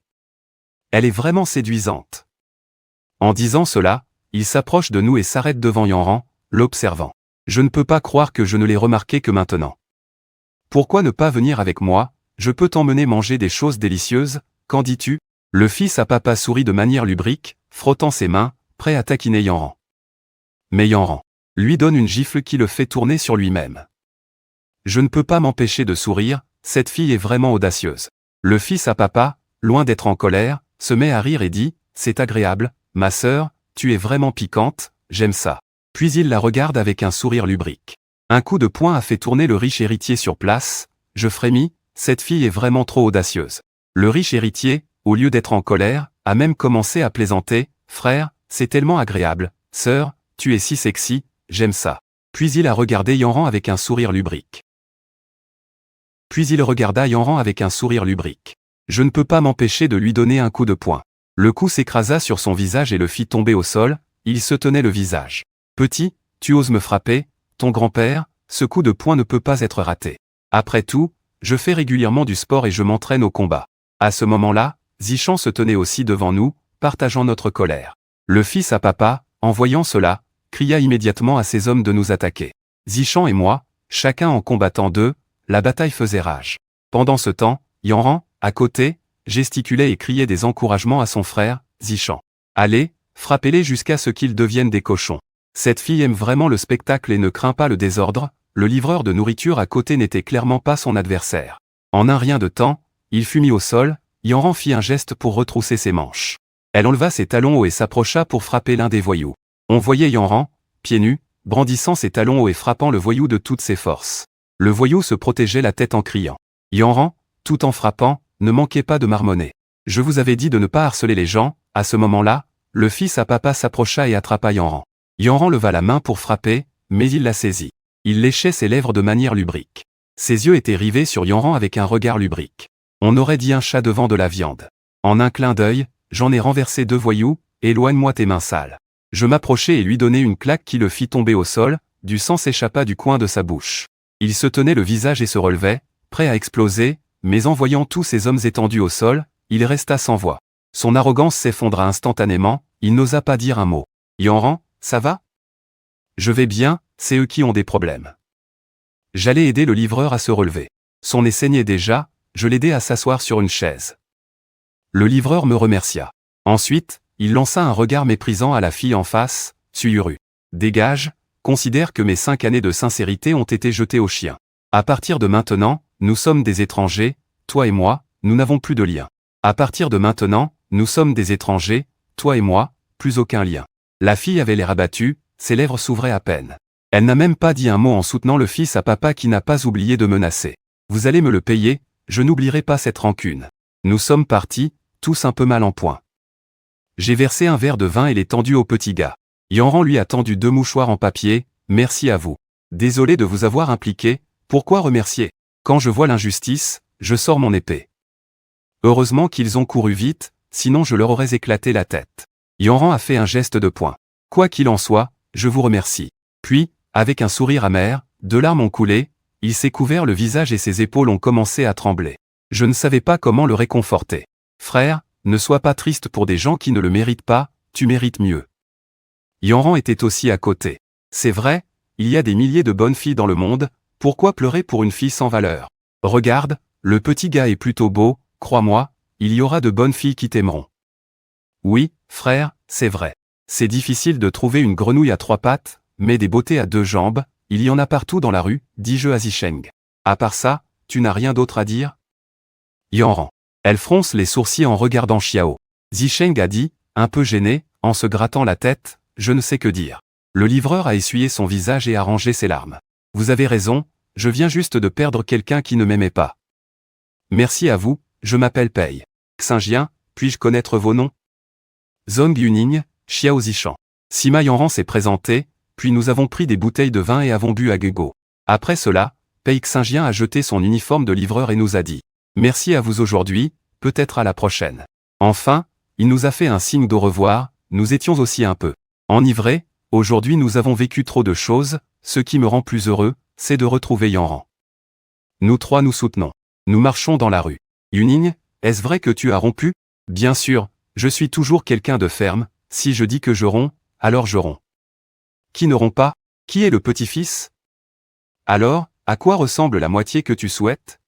Elle est vraiment séduisante. En disant cela, il s'approche de nous et s'arrête devant Yanran, l'observant. Je ne peux pas croire que je ne l'ai remarqué que maintenant. Pourquoi ne pas venir avec moi? Je peux t'emmener manger des choses délicieuses, qu'en dis-tu? Le fils à papa sourit de manière lubrique, frottant ses mains, prêt à taquiner Yanran. Mais Yanran lui donne une gifle qui le fait tourner sur lui-même. Je ne peux pas m'empêcher de sourire, cette fille est vraiment audacieuse. Le fils à papa, loin d'être en colère, se met à rire et dit « C'est agréable, ma sœur, tu es vraiment piquante, j'aime ça. » Puis il la regarde avec un sourire lubrique. Un coup de poing a fait tourner le riche héritier sur place, je frémis, cette fille est vraiment trop audacieuse. Le riche héritier, au lieu d'être en colère, a même commencé à plaisanter, « Frère, c'est tellement agréable, sœur, tu es si sexy, j'aime ça. » Puis il a regardé Yanran avec un sourire lubrique. Je ne peux pas m'empêcher de lui donner un coup de poing. Le coup s'écrasa sur son visage et le fit tomber au sol, il se tenait le visage. Petit, tu oses me frapper, ton grand-père, ce coup de poing ne peut pas être raté. Après tout, je fais régulièrement du sport et je m'entraîne au combat. À ce moment-là, Zichan se tenait aussi devant nous, partageant notre colère. Le fils à papa, en voyant cela, cria immédiatement à ses hommes de nous attaquer. Zichan et moi, chacun en combattant deux, la bataille faisait rage. Pendant ce temps, Yanran, à côté, gesticulait et criait des encouragements à son frère, Zichan. Allez, frappez-les jusqu'à ce qu'ils deviennent des cochons. Cette fille aime vraiment le spectacle et ne craint pas le désordre, le livreur de nourriture à côté n'était clairement pas son adversaire. En un rien de temps, il fut mis au sol, Yanran fit un geste pour retrousser ses manches. Elle enleva ses talons hauts et s'approcha pour frapper l'un des voyous. On voyait Yanran, pieds nus, brandissant ses talons hauts et frappant le voyou de toutes ses forces. Le voyou se protégeait la tête en criant. Yanran, tout en frappant, ne manquait pas de marmonner. Je vous avais dit de ne pas harceler les gens. À ce moment-là, le fils à papa s'approcha et attrapa Yanran. Yanran leva la main pour frapper, mais il la saisit. Il léchait ses lèvres de manière lubrique. Ses yeux étaient rivés sur Yanran avec un regard lubrique. On aurait dit un chat devant de la viande. En un clin d'œil, j'en ai renversé deux voyous, éloigne-moi tes mains sales. Je m'approchai et lui donnai une claque qui le fit tomber au sol, du sang s'échappa du coin de sa bouche. Il se tenait le visage et se relevait, prêt à exploser, mais en voyant tous ces hommes étendus au sol, il resta sans voix. Son arrogance s'effondra instantanément, il n'osa pas dire un mot. Yanran, ça va? Je vais bien, c'est eux qui ont des problèmes. J'allais aider le livreur à se relever. Son nez saignait déjà, je l'aidai à s'asseoir sur une chaise. Le livreur me remercia. Ensuite, il lança un regard méprisant à la fille en face, Suyuru. Dégage, considère que mes 5 années de sincérité ont été jetées au chien. À partir de maintenant, nous sommes des étrangers, toi et moi, nous n'avons plus de lien. À partir de maintenant, nous sommes des étrangers, toi et moi, plus aucun lien. La fille avait l'air abattue, ses lèvres s'ouvraient à peine. Elle n'a même pas dit un mot en soutenant le fils à papa qui n'a pas oublié de menacer. Vous allez me le payer, je n'oublierai pas cette rancune. Nous sommes partis, tous un peu mal en point. J'ai versé un verre de vin et l'ai tendu au petit gars. Yanran lui a tendu 2 mouchoirs en papier, merci à vous. Désolé de vous avoir impliqué, pourquoi remercier? Quand je vois l'injustice, je sors mon épée. Heureusement qu'ils ont couru vite, sinon je leur aurais éclaté la tête. Yanran a fait un geste de poing. Quoi qu'il en soit, je vous remercie. Puis, avec un sourire amer, 2 larmes ont coulé, il s'est couvert le visage et ses épaules ont commencé à trembler. Je ne savais pas comment le réconforter. Frère, ne sois pas triste pour des gens qui ne le méritent pas, tu mérites mieux. Yanran était aussi à côté. C'est vrai, il y a des milliers de bonnes filles dans le monde, pourquoi pleurer pour une fille sans valeur? Regarde, le petit gars est plutôt beau, crois-moi, il y aura de bonnes filles qui t'aimeront. Oui, frère, c'est vrai. C'est difficile de trouver une grenouille à 3 pattes, mais des beautés à 2 jambes, il y en a partout dans la rue, dis-je à Zisheng. À part ça, tu n'as rien d'autre à dire? Yanran. Elle fronce les sourcils en regardant Xiao. Zisheng a dit, un peu gêné, en se grattant la tête, je ne sais que dire. Le livreur a essuyé son visage et a rangé ses larmes. Vous avez raison, je viens juste de perdre quelqu'un qui ne m'aimait pas. Merci à vous, je m'appelle Pei. Xingjian, puis-je connaître vos noms? Zhong Yuning, Xiao Zishan. Sima Yanran s'est présenté, puis nous avons pris des bouteilles de vin et avons bu à gogo. Après cela, Pei Xingjian a jeté son uniforme de livreur et nous a dit « Merci à vous aujourd'hui, peut-être à la prochaine ». Enfin, il nous a fait un signe d'au revoir, nous étions aussi un peu enivrés, aujourd'hui nous avons vécu trop de choses, ce qui me rend plus heureux, c'est de retrouver Yanran. Nous 3 nous soutenons. Nous marchons dans la rue. Yuning, est-ce vrai que tu as rompu? Bien sûr, je suis toujours quelqu'un de ferme, si je dis que je romps, alors je romps. Qui ne rompt pas? Qui est le petit-fils? Alors, à quoi ressemble la moitié que tu souhaites?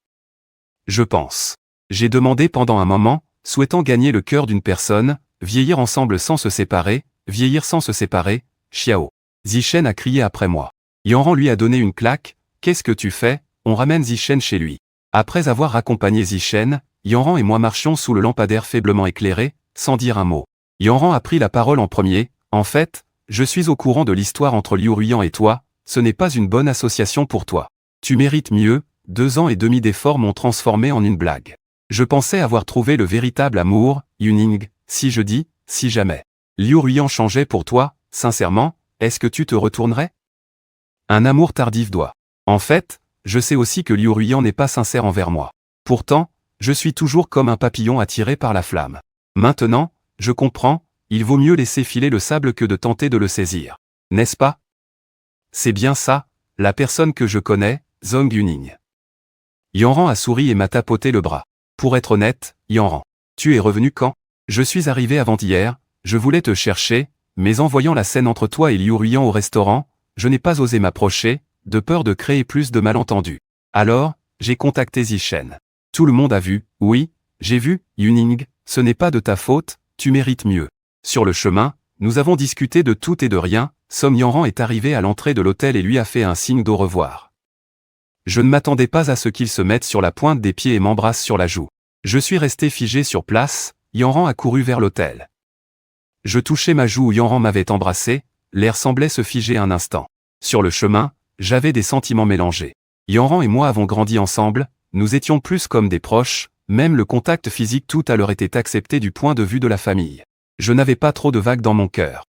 Je pense. J'ai demandé pendant un moment, souhaitant gagner le cœur d'une personne, vieillir ensemble sans se séparer, vieillir sans se séparer, Xiao. Zishen a crié après moi. Yanran lui a donné une claque, qu'est-ce que tu fais? On ramène Zishen chez lui. Après avoir raccompagné Zishen, Yanran et moi marchions sous le lampadaire faiblement éclairé, sans dire un mot. Yanran a pris la parole en premier, en fait, je suis au courant de l'histoire entre Liu Ruyan et toi, ce n'est pas une bonne association pour toi. Tu mérites mieux, 2 ans et demi d'efforts m'ont transformé en une blague. Je pensais avoir trouvé le véritable amour, Yuning, si je dis, si jamais. Liu Ruyan changeait pour toi, sincèrement, est-ce que tu te retournerais? Un amour tardif doit. En fait, je sais aussi que Liu Ruyan n'est pas sincère envers moi. Pourtant, je suis toujours comme un papillon attiré par la flamme. Maintenant, je comprends, il vaut mieux laisser filer le sable que de tenter de le saisir. N'est-ce pas? C'est bien ça, la personne que je connais, Zhong Yuning. Yanran a souri et m'a tapoté le bras. Pour être honnête, Yanran, tu es revenu quand? Je suis arrivé avant-hier, je voulais te chercher, mais en voyant la scène entre toi et Liu Ruyan au restaurant, je n'ai pas osé m'approcher, de peur de créer plus de malentendus. Alors, j'ai contacté Zishen. Tout le monde a vu, oui, j'ai vu, Yuning, ce n'est pas de ta faute, tu mérites mieux. Sur le chemin, nous avons discuté de tout et de rien, Som Yanran est arrivé à l'entrée de l'hôtel et lui a fait un signe d'au revoir. Je ne m'attendais pas à ce qu'il se mette sur la pointe des pieds et m'embrasse sur la joue. Je suis resté figé sur place, Yanran a couru vers l'hôtel. Je touchais ma joue où Yanran m'avait embrassé, l'air semblait se figer un instant. Sur le chemin, j'avais des sentiments mélangés. Yanran et moi avons grandi ensemble, nous étions plus comme des proches, même le contact physique tout à l'heure était accepté du point de vue de la famille. Je n'avais pas trop de vagues dans mon cœur.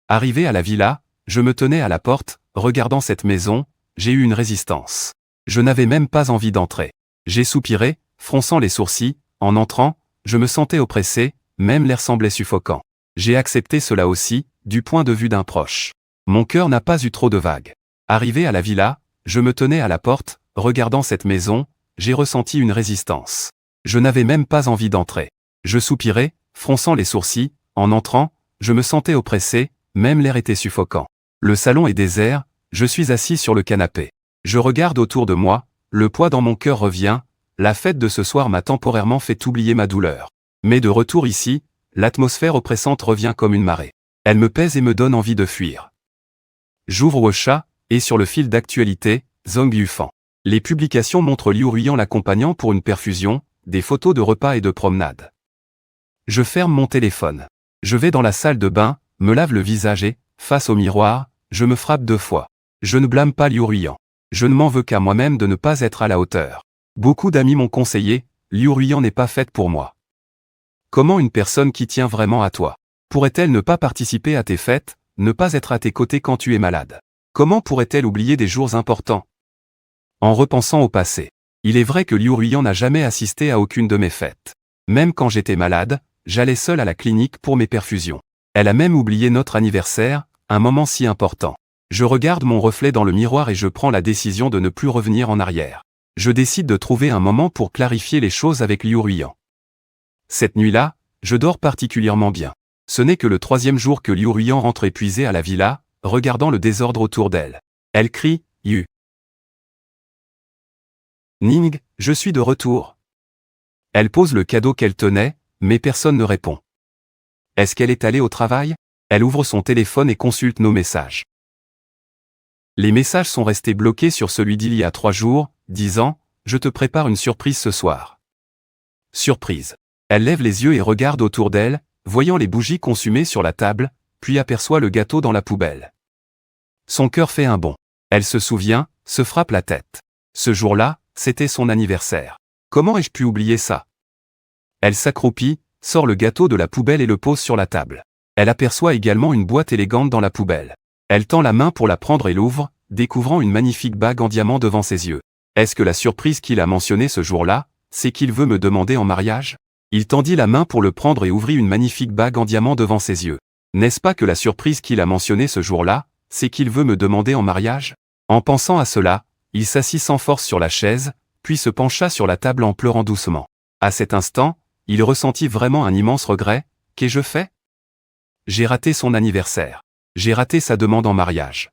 Arrivé à la villa, je me tenais à la porte, regardant cette maison, j'ai eu une résistance. Je n'avais même pas envie d'entrer. J'ai soupiré, fronçant les sourcils, en entrant, je me sentais oppressé, même l'air semblait suffocant. J'ai accepté cela aussi, du point de vue d'un proche. Mon cœur n'a pas eu trop de vagues. Arrivé à la villa, je me tenais à la porte, regardant cette maison, j'ai ressenti une résistance. Je n'avais même pas envie d'entrer. Je soupirais, fronçant les sourcils, en entrant, je me sentais oppressé, même l'air était suffocant. Le salon est désert, Je suis assis sur le canapé. Je regarde autour de moi, le poids dans mon cœur revient, la fête de ce soir m'a temporairement fait oublier ma douleur. Mais de retour ici, l'atmosphère oppressante revient comme une marée. Elle me pèse et me donne envie de fuir. J'ouvre WeChat, et sur le fil d'actualité, Zhong Yufan. Les publications montrent Liu Ruiyan l'accompagnant pour une perfusion, des photos de repas et de promenades. Je ferme mon téléphone. Je vais dans la salle de bain, me lave le visage et, face au miroir, je me frappe 2 fois. Je ne blâme pas Liu Ruiyan. Je ne m'en veux qu'à moi-même de ne pas être à la hauteur. Beaucoup d'amis m'ont conseillé, Liu Ruiyan n'est pas faite pour moi. Comment une personne qui tient vraiment à toi pourrait-elle ne pas participer à tes fêtes, ne pas être à tes côtés quand tu es malade? Comment pourrait-elle oublier des jours importants? En repensant au passé, il est vrai que Liu Ruiyan n'a jamais assisté à aucune de mes fêtes. Même quand j'étais malade, j'allais seul à la clinique pour mes perfusions. Elle a même oublié notre anniversaire, un moment si important. Je regarde mon reflet dans le miroir et je prends la décision de ne plus revenir en arrière. Je décide de trouver un moment pour clarifier les choses avec Liu Ruiyan. Cette nuit-là, je dors particulièrement bien. Ce n'est que le 3e jour que Liu Ruiyan rentre épuisée à la villa, regardant le désordre autour d'elle. Elle crie « Yu Ning, je suis de retour ». Elle pose le cadeau qu'elle tenait, mais personne ne répond. Est-ce qu'elle est allée au travail? Elle ouvre son téléphone et consulte nos messages. Les messages sont restés bloqués sur celui d'il y a 3 jours, disant « Je te prépare une surprise ce soir ». Surprise. Elle lève les yeux et regarde autour d'elle, voyant les bougies consumées sur la table, puis aperçoit le gâteau dans la poubelle. Son cœur fait un bond. Elle se souvient, se frappe la tête. Ce jour-là, c'était son anniversaire. Comment ai-je pu oublier ça? Elle s'accroupit, sort le gâteau de la poubelle et le pose sur la table. Elle aperçoit également une boîte élégante dans la poubelle. Elle tend la main pour la prendre et l'ouvre, découvrant une magnifique bague en diamant devant ses yeux. Est-ce que la surprise qu'il a mentionnée ce jour-là, c'est qu'il veut me demander en mariage? Il tendit la main pour le prendre et ouvrit une magnifique bague en diamant devant ses yeux. N'est-ce pas que la surprise qu'il a mentionnée ce jour-là, c'est qu'il veut me demander en mariage? En pensant à cela, il s'assit sans force sur la chaise, puis se pencha sur la table en pleurant doucement. À cet instant, il ressentit vraiment un immense regret. Qu'ai-je fait? J'ai raté son anniversaire. J'ai raté sa demande en mariage.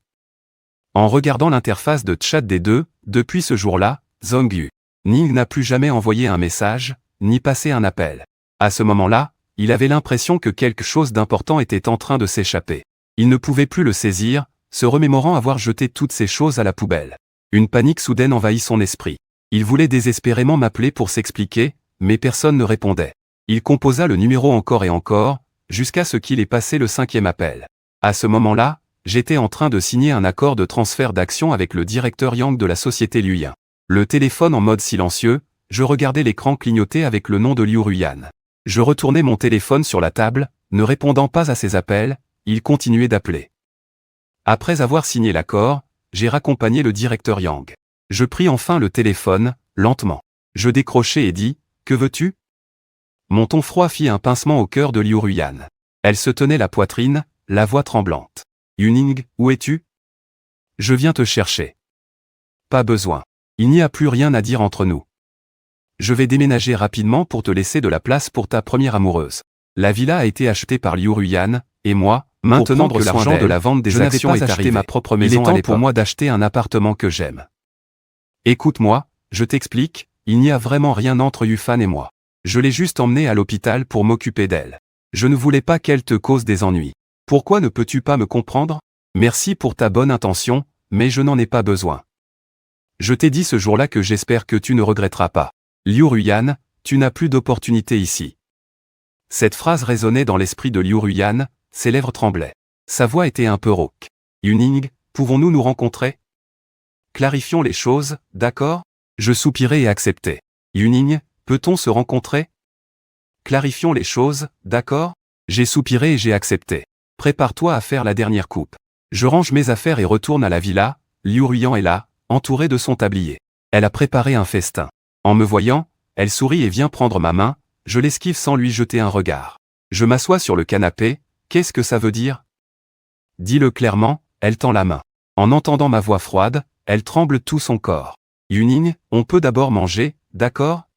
En regardant l'interface de chat des deux, depuis ce jour-là, Zhong Ning n'a plus jamais envoyé un message, ni passé un appel. À ce moment-là, il avait l'impression que quelque chose d'important était en train de s'échapper. Il ne pouvait plus le saisir, se remémorant avoir jeté toutes ces choses à la poubelle. Une panique soudaine envahit son esprit. Il voulait désespérément m'appeler pour s'expliquer, mais personne ne répondait. Il composa le numéro encore et encore, jusqu'à ce qu'il ait passé le 5e appel. À ce moment-là, j'étais en train de signer un accord de transfert d'actions avec le directeur Yang de la société Luyan. Le téléphone en mode silencieux, je regardais l'écran clignoter avec le nom de Liu Ruiyan. Je retournais mon téléphone sur la table, ne répondant pas à ses appels, il continuait d'appeler. Après avoir signé l'accord, j'ai raccompagné le directeur Yang. Je pris enfin le téléphone, lentement. Je décrochai et dis « Que veux-tu » Mon ton froid fit un pincement au cœur de Liu Ruiyan. Elle se tenait la poitrine, la voix tremblante. « Yuning, où es-tu » ? Je viens te chercher. Pas besoin. Il n'y a plus rien à dire entre nous. Je vais déménager rapidement pour te laisser de la place pour ta première amoureuse. La villa a été achetée par Liu Ruiyan, et moi, maintenant que l'argent de la vente des actions est arrivé, ma propre maison, il est temps pour moi d'acheter un appartement que j'aime. Écoute-moi, je t'explique, il n'y a vraiment rien entre Yufan et moi. Je l'ai juste emmenée à l'hôpital pour m'occuper d'elle. Je ne voulais pas qu'elle te cause des ennuis. Pourquoi ne peux-tu pas me comprendre? Merci pour ta bonne intention, mais je n'en ai pas besoin. Je t'ai dit ce jour-là que j'espère que tu ne regretteras pas. Liu Ruiyan, tu n'as plus d'opportunité ici. Cette phrase résonnait dans l'esprit de Liu Ruiyan, ses lèvres tremblaient. Sa voix était un peu rauque. Yuning, pouvons-nous nous rencontrer? Clarifions les choses, d'accord? Je soupirai et acceptai. Yuning, peut-on se rencontrer? Clarifions les choses, d'accord? J'ai soupiré et j'ai accepté. Prépare-toi à faire la dernière coupe. Je range mes affaires et retourne à la villa. Liu Ruiyan est là, entourée de son tablier. Elle a préparé un festin. En me voyant, elle sourit et vient prendre ma main, je l'esquive sans lui jeter un regard. Je m'assois sur le canapé, qu'est-ce que ça veut dire? Dis-le clairement, elle tend la main. En entendant ma voix froide, elle tremble tout son corps. Yuning, on peut d'abord manger, d'accord?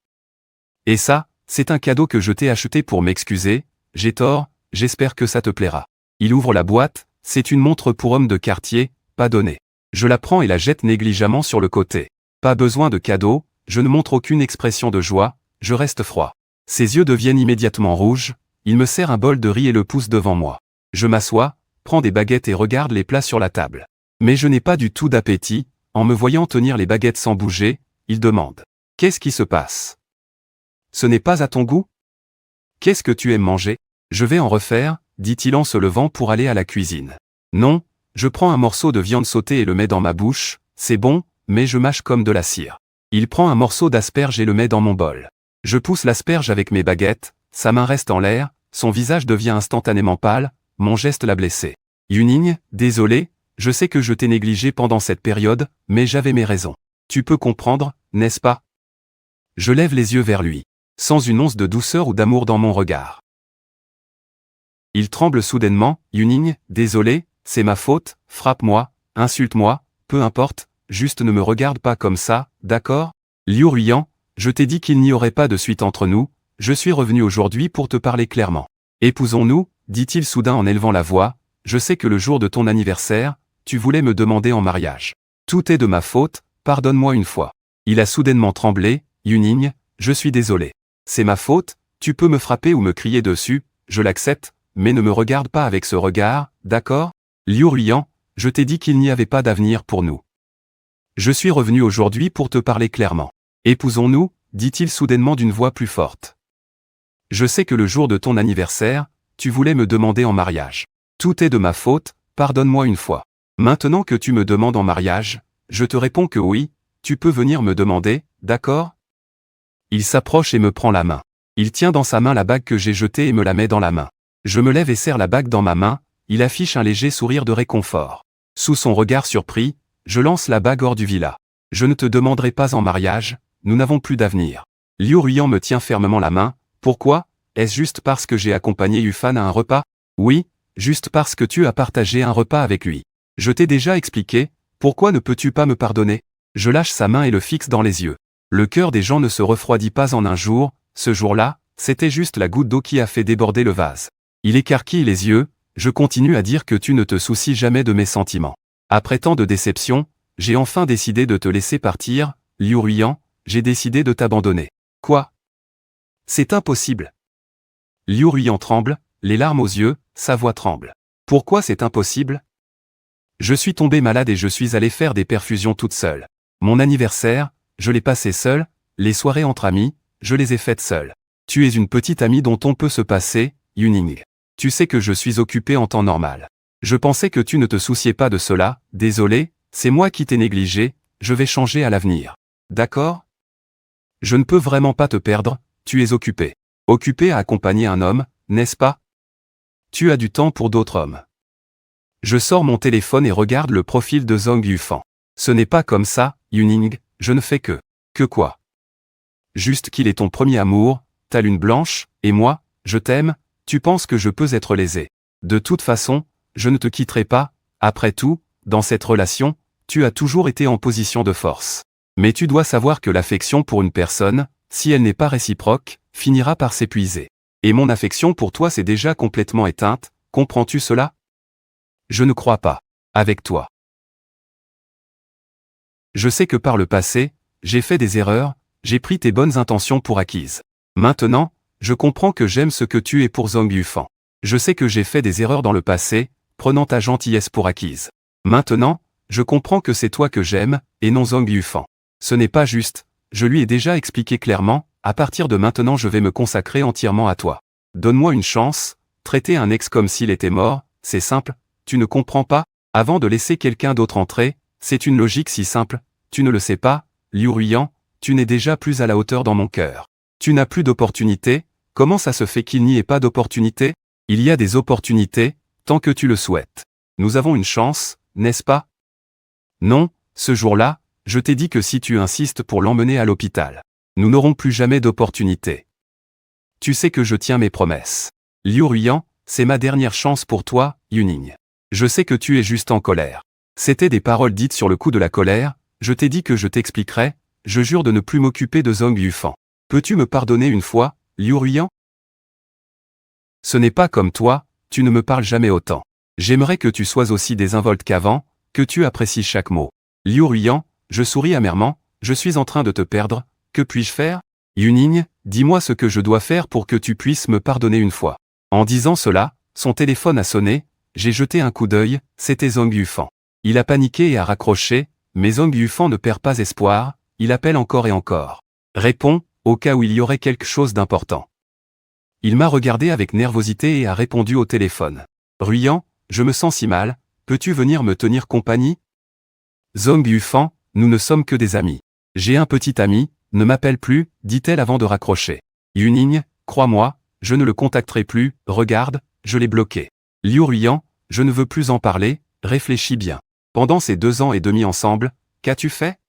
Et ça, c'est un cadeau que je t'ai acheté pour m'excuser, j'ai tort, j'espère que ça te plaira. Il ouvre la boîte, c'est une montre pour homme de quartier, pas donnée. Je la prends et la jette négligemment sur le côté. Pas besoin de cadeau, je ne montre aucune expression de joie, je reste froid. Ses yeux deviennent immédiatement rouges, il me sert un bol de riz et le pousse devant moi. Je m'assois, prends des baguettes et regarde les plats sur la table. Mais je n'ai pas du tout d'appétit, en me voyant tenir les baguettes sans bouger, il demande. Qu'est-ce qui se passe? Ce n'est pas à ton goût? Qu'est-ce que tu aimes manger? Je vais en refaire, dit-il en se levant pour aller à la cuisine. Non, je prends un morceau de viande sautée et le mets dans ma bouche, c'est bon, mais je mâche comme de la cire. Il prend un morceau d'asperge et le met dans mon bol. Je pousse l'asperge avec mes baguettes, sa main reste en l'air, son visage devient instantanément pâle, mon geste l'a blessé. Yuning, désolé, je sais que je t'ai négligé pendant cette période, mais j'avais mes raisons. Tu peux comprendre, n'est-ce pas? Je lève les yeux vers lui, sans une once de douceur ou d'amour dans mon regard. Il tremble soudainement, Yuning, désolé, c'est ma faute, frappe-moi, insulte-moi, peu importe, juste ne me regarde pas comme ça, d'accord? Liu Ruiyan, je t'ai dit qu'il n'y aurait pas de suite entre nous, je suis revenu aujourd'hui pour te parler clairement. Épousons-nous, dit-il soudain en élevant la voix, je sais que le jour de ton anniversaire, tu voulais me demander en mariage. Tout est de ma faute, pardonne-moi une fois. Il a soudainement tremblé, Yuning, je suis désolé. C'est ma faute, tu peux me frapper ou me crier dessus, je l'accepte, mais ne me regarde pas avec ce regard, d'accord? Liu Ruiyan, je t'ai dit qu'il n'y avait pas d'avenir pour nous. Je suis revenu aujourd'hui pour te parler clairement. Épousons-nous, dit-il soudainement d'une voix plus forte. Je sais que le jour de ton anniversaire, tu voulais me demander en mariage. Tout est de ma faute, pardonne-moi une fois. Maintenant que tu me demandes en mariage, je te réponds que oui, tu peux venir me demander, d'accord? Il s'approche et me prend la main. Il tient dans sa main la bague que j'ai jetée et me la met dans la main. Je me lève et serre la bague dans ma main, il affiche un léger sourire de réconfort. Sous son regard surpris, je lance la bague hors du villa. Je ne te demanderai pas en mariage, nous n'avons plus d'avenir. Liu Ruiyan me tient fermement la main, pourquoi? Est-ce juste parce que j'ai accompagné Yufan à un repas? Oui, juste parce que tu as partagé un repas avec lui. Je t'ai déjà expliqué, pourquoi ne peux-tu pas me pardonner? Je lâche sa main et le fixe dans les yeux. Le cœur des gens ne se refroidit pas en un jour, ce jour-là, c'était juste la goutte d'eau qui a fait déborder le vase. Il écarquille les yeux, je continue à dire que tu ne te soucies jamais de mes sentiments. Après tant de déceptions, j'ai enfin décidé de te laisser partir, Liu Ruiyan, j'ai décidé de t'abandonner. Quoi? C'est impossible. Liu Ruiyan tremble, les larmes aux yeux, sa voix tremble. Pourquoi c'est impossible? Je suis tombée malade et je suis allée faire des perfusions toute seule. Mon anniversaire, je l'ai passé seul, les soirées entre amis, je les ai faites seule. Tu es une petite amie dont on peut se passer, Yuning. Tu sais que je suis occupé en temps normal. Je pensais que tu ne te souciais pas de cela, désolé, c'est moi qui t'ai négligé, je vais changer à l'avenir. D'accord? Je ne peux vraiment pas te perdre, tu es occupé. Occupé à accompagner un homme, n'est-ce pas? Tu as du temps pour d'autres hommes. Je sors mon téléphone et regarde le profil de Zhang Yufan. Ce n'est pas comme ça, Yuning, je ne fais que. Que quoi? Juste qu'il est ton premier amour, ta lune blanche, et moi, je t'aime, tu penses que je peux être lésé. De toute façon, je ne te quitterai pas, après tout, dans cette relation, tu as toujours été en position de force. Mais tu dois savoir que l'affection pour une personne, si elle n'est pas réciproque, finira par s'épuiser. Et mon affection pour toi s'est déjà complètement éteinte, comprends-tu cela? Je ne crois pas. Avec toi. Je sais que par le passé, j'ai fait des erreurs, j'ai pris tes bonnes intentions pour acquises. Maintenant, je comprends que j'aime ce que tu es pour Zhang Yufan. Je sais que j'ai fait des erreurs dans le passé, prenant ta gentillesse pour acquise. Maintenant, je comprends que c'est toi que j'aime, et non Zhang Yufan. Ce n'est pas juste, je lui ai déjà expliqué clairement, à partir de maintenant je vais me consacrer entièrement à toi. Donne-moi une chance, traiter un ex comme s'il était mort, c'est simple, tu ne comprends pas? Avant de laisser quelqu'un d'autre entrer, c'est une logique si simple, tu ne le sais pas, Liu Ruiyan, tu n'es déjà plus à la hauteur dans mon cœur. Tu n'as plus d'opportunité, comment ça se fait qu'il n'y ait pas d'opportunité? Il y a des opportunités, tant que tu le souhaites. Nous avons une chance, n'est-ce pas? Non, ce jour-là, je t'ai dit que si tu insistes pour l'emmener à l'hôpital, nous n'aurons plus jamais d'opportunité. Tu sais que je tiens mes promesses. Liu Ruiyan, c'est ma dernière chance pour toi, Yuning. Je sais que tu es juste en colère. C'était des paroles dites sur le coup de la colère, je t'ai dit que je t'expliquerai, je jure de ne plus m'occuper de Zhang Yufan. Peux-tu me pardonner une fois, Liu Ruiyan? Ce n'est pas comme toi, tu ne me parles jamais autant. J'aimerais que tu sois aussi désinvolte qu'avant, que tu apprécies chaque mot. Liu Ruiyan, je souris amèrement, je suis en train de te perdre, que puis-je faire? Yuning, dis-moi ce que je dois faire pour que tu puisses me pardonner une fois. En disant cela, son téléphone a sonné, j'ai jeté un coup d'œil, c'était Zhang Yufan. Il a paniqué et a raccroché, mais Zhang Yufan ne perd pas espoir, il appelle encore et encore. Réponds, au cas où il y aurait quelque chose d'important. Il m'a regardé avec nervosité et a répondu au téléphone. Ruiyan, je me sens si mal, peux-tu venir me tenir compagnie? Zhang Yufan, nous ne sommes que des amis. J'ai un petit ami, ne m'appelle plus, dit-elle avant de raccrocher. Yuning, crois-moi, je ne le contacterai plus, regarde, je l'ai bloqué. Liu Ruiyan, je ne veux plus en parler, réfléchis bien. Pendant ces 2 ans et demi ensemble, qu'as-tu fait?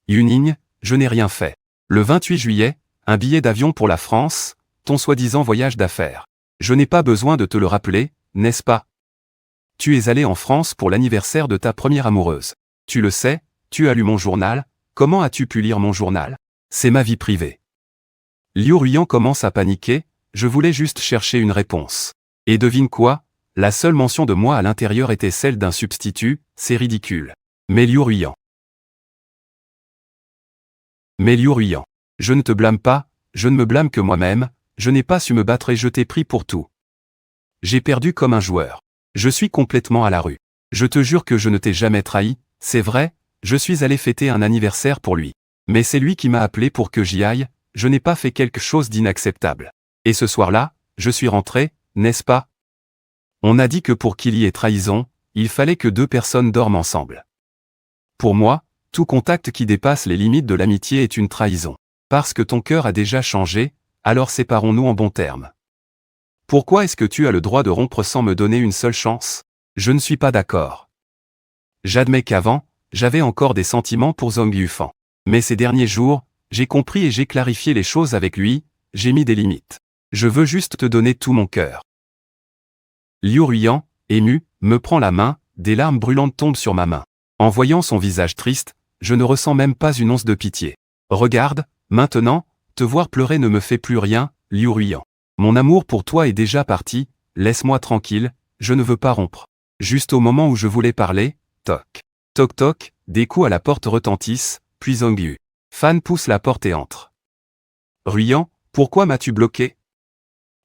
Yuning, je n'ai rien fait. Le 28 juillet, un billet d'avion pour la France, ton soi-disant voyage d'affaires. Je n'ai pas besoin de te le rappeler, n'est-ce pas? Tu es allé en France pour l'anniversaire de ta première amoureuse. Tu le sais, tu as lu mon journal, comment as-tu pu lire mon journal? C'est ma vie privée. Liu Ruiyan commence à paniquer, je voulais juste chercher une réponse. Et devine quoi? La seule mention de moi à l'intérieur était celle d'un substitut, c'est ridicule. Mais Liu Ruiyan, je ne te blâme pas, je ne me blâme que moi-même, je n'ai pas su me battre et je t'ai pris pour tout. J'ai perdu comme un joueur. Je suis complètement à la rue. Je te jure que je ne t'ai jamais trahi, c'est vrai, je suis allé fêter un anniversaire pour lui. Mais c'est lui qui m'a appelé pour que j'y aille, je n'ai pas fait quelque chose d'inacceptable. Et ce soir-là, je suis rentré, n'est-ce pas? On a dit que pour qu'il y ait trahison, il fallait que 2 personnes dorment ensemble. Pour moi, tout contact qui dépasse les limites de l'amitié est une trahison. Parce que ton cœur a déjà changé, alors séparons-nous en bons termes. Pourquoi est-ce que tu as le droit de rompre sans me donner une seule chance? Je ne suis pas d'accord. J'admets qu'avant, j'avais encore des sentiments pour Zhang Yufan. Mais ces derniers jours, j'ai compris et j'ai clarifié les choses avec lui, j'ai mis des limites. Je veux juste te donner tout mon cœur. Liu Ruiyan, ému, me prend la main, des larmes brûlantes tombent sur ma main. En voyant son visage triste, je ne ressens même pas une once de pitié. Regarde, maintenant, te voir pleurer ne me fait plus rien, Liu Ruiyan. Mon amour pour toi est déjà parti, laisse-moi tranquille, je ne veux pas rompre. Juste au moment où je voulais parler, toc. Toc toc, des coups à la porte retentissent, puis Zhang Yufan pousse la porte et entre. Ruiyan, pourquoi m'as-tu bloqué?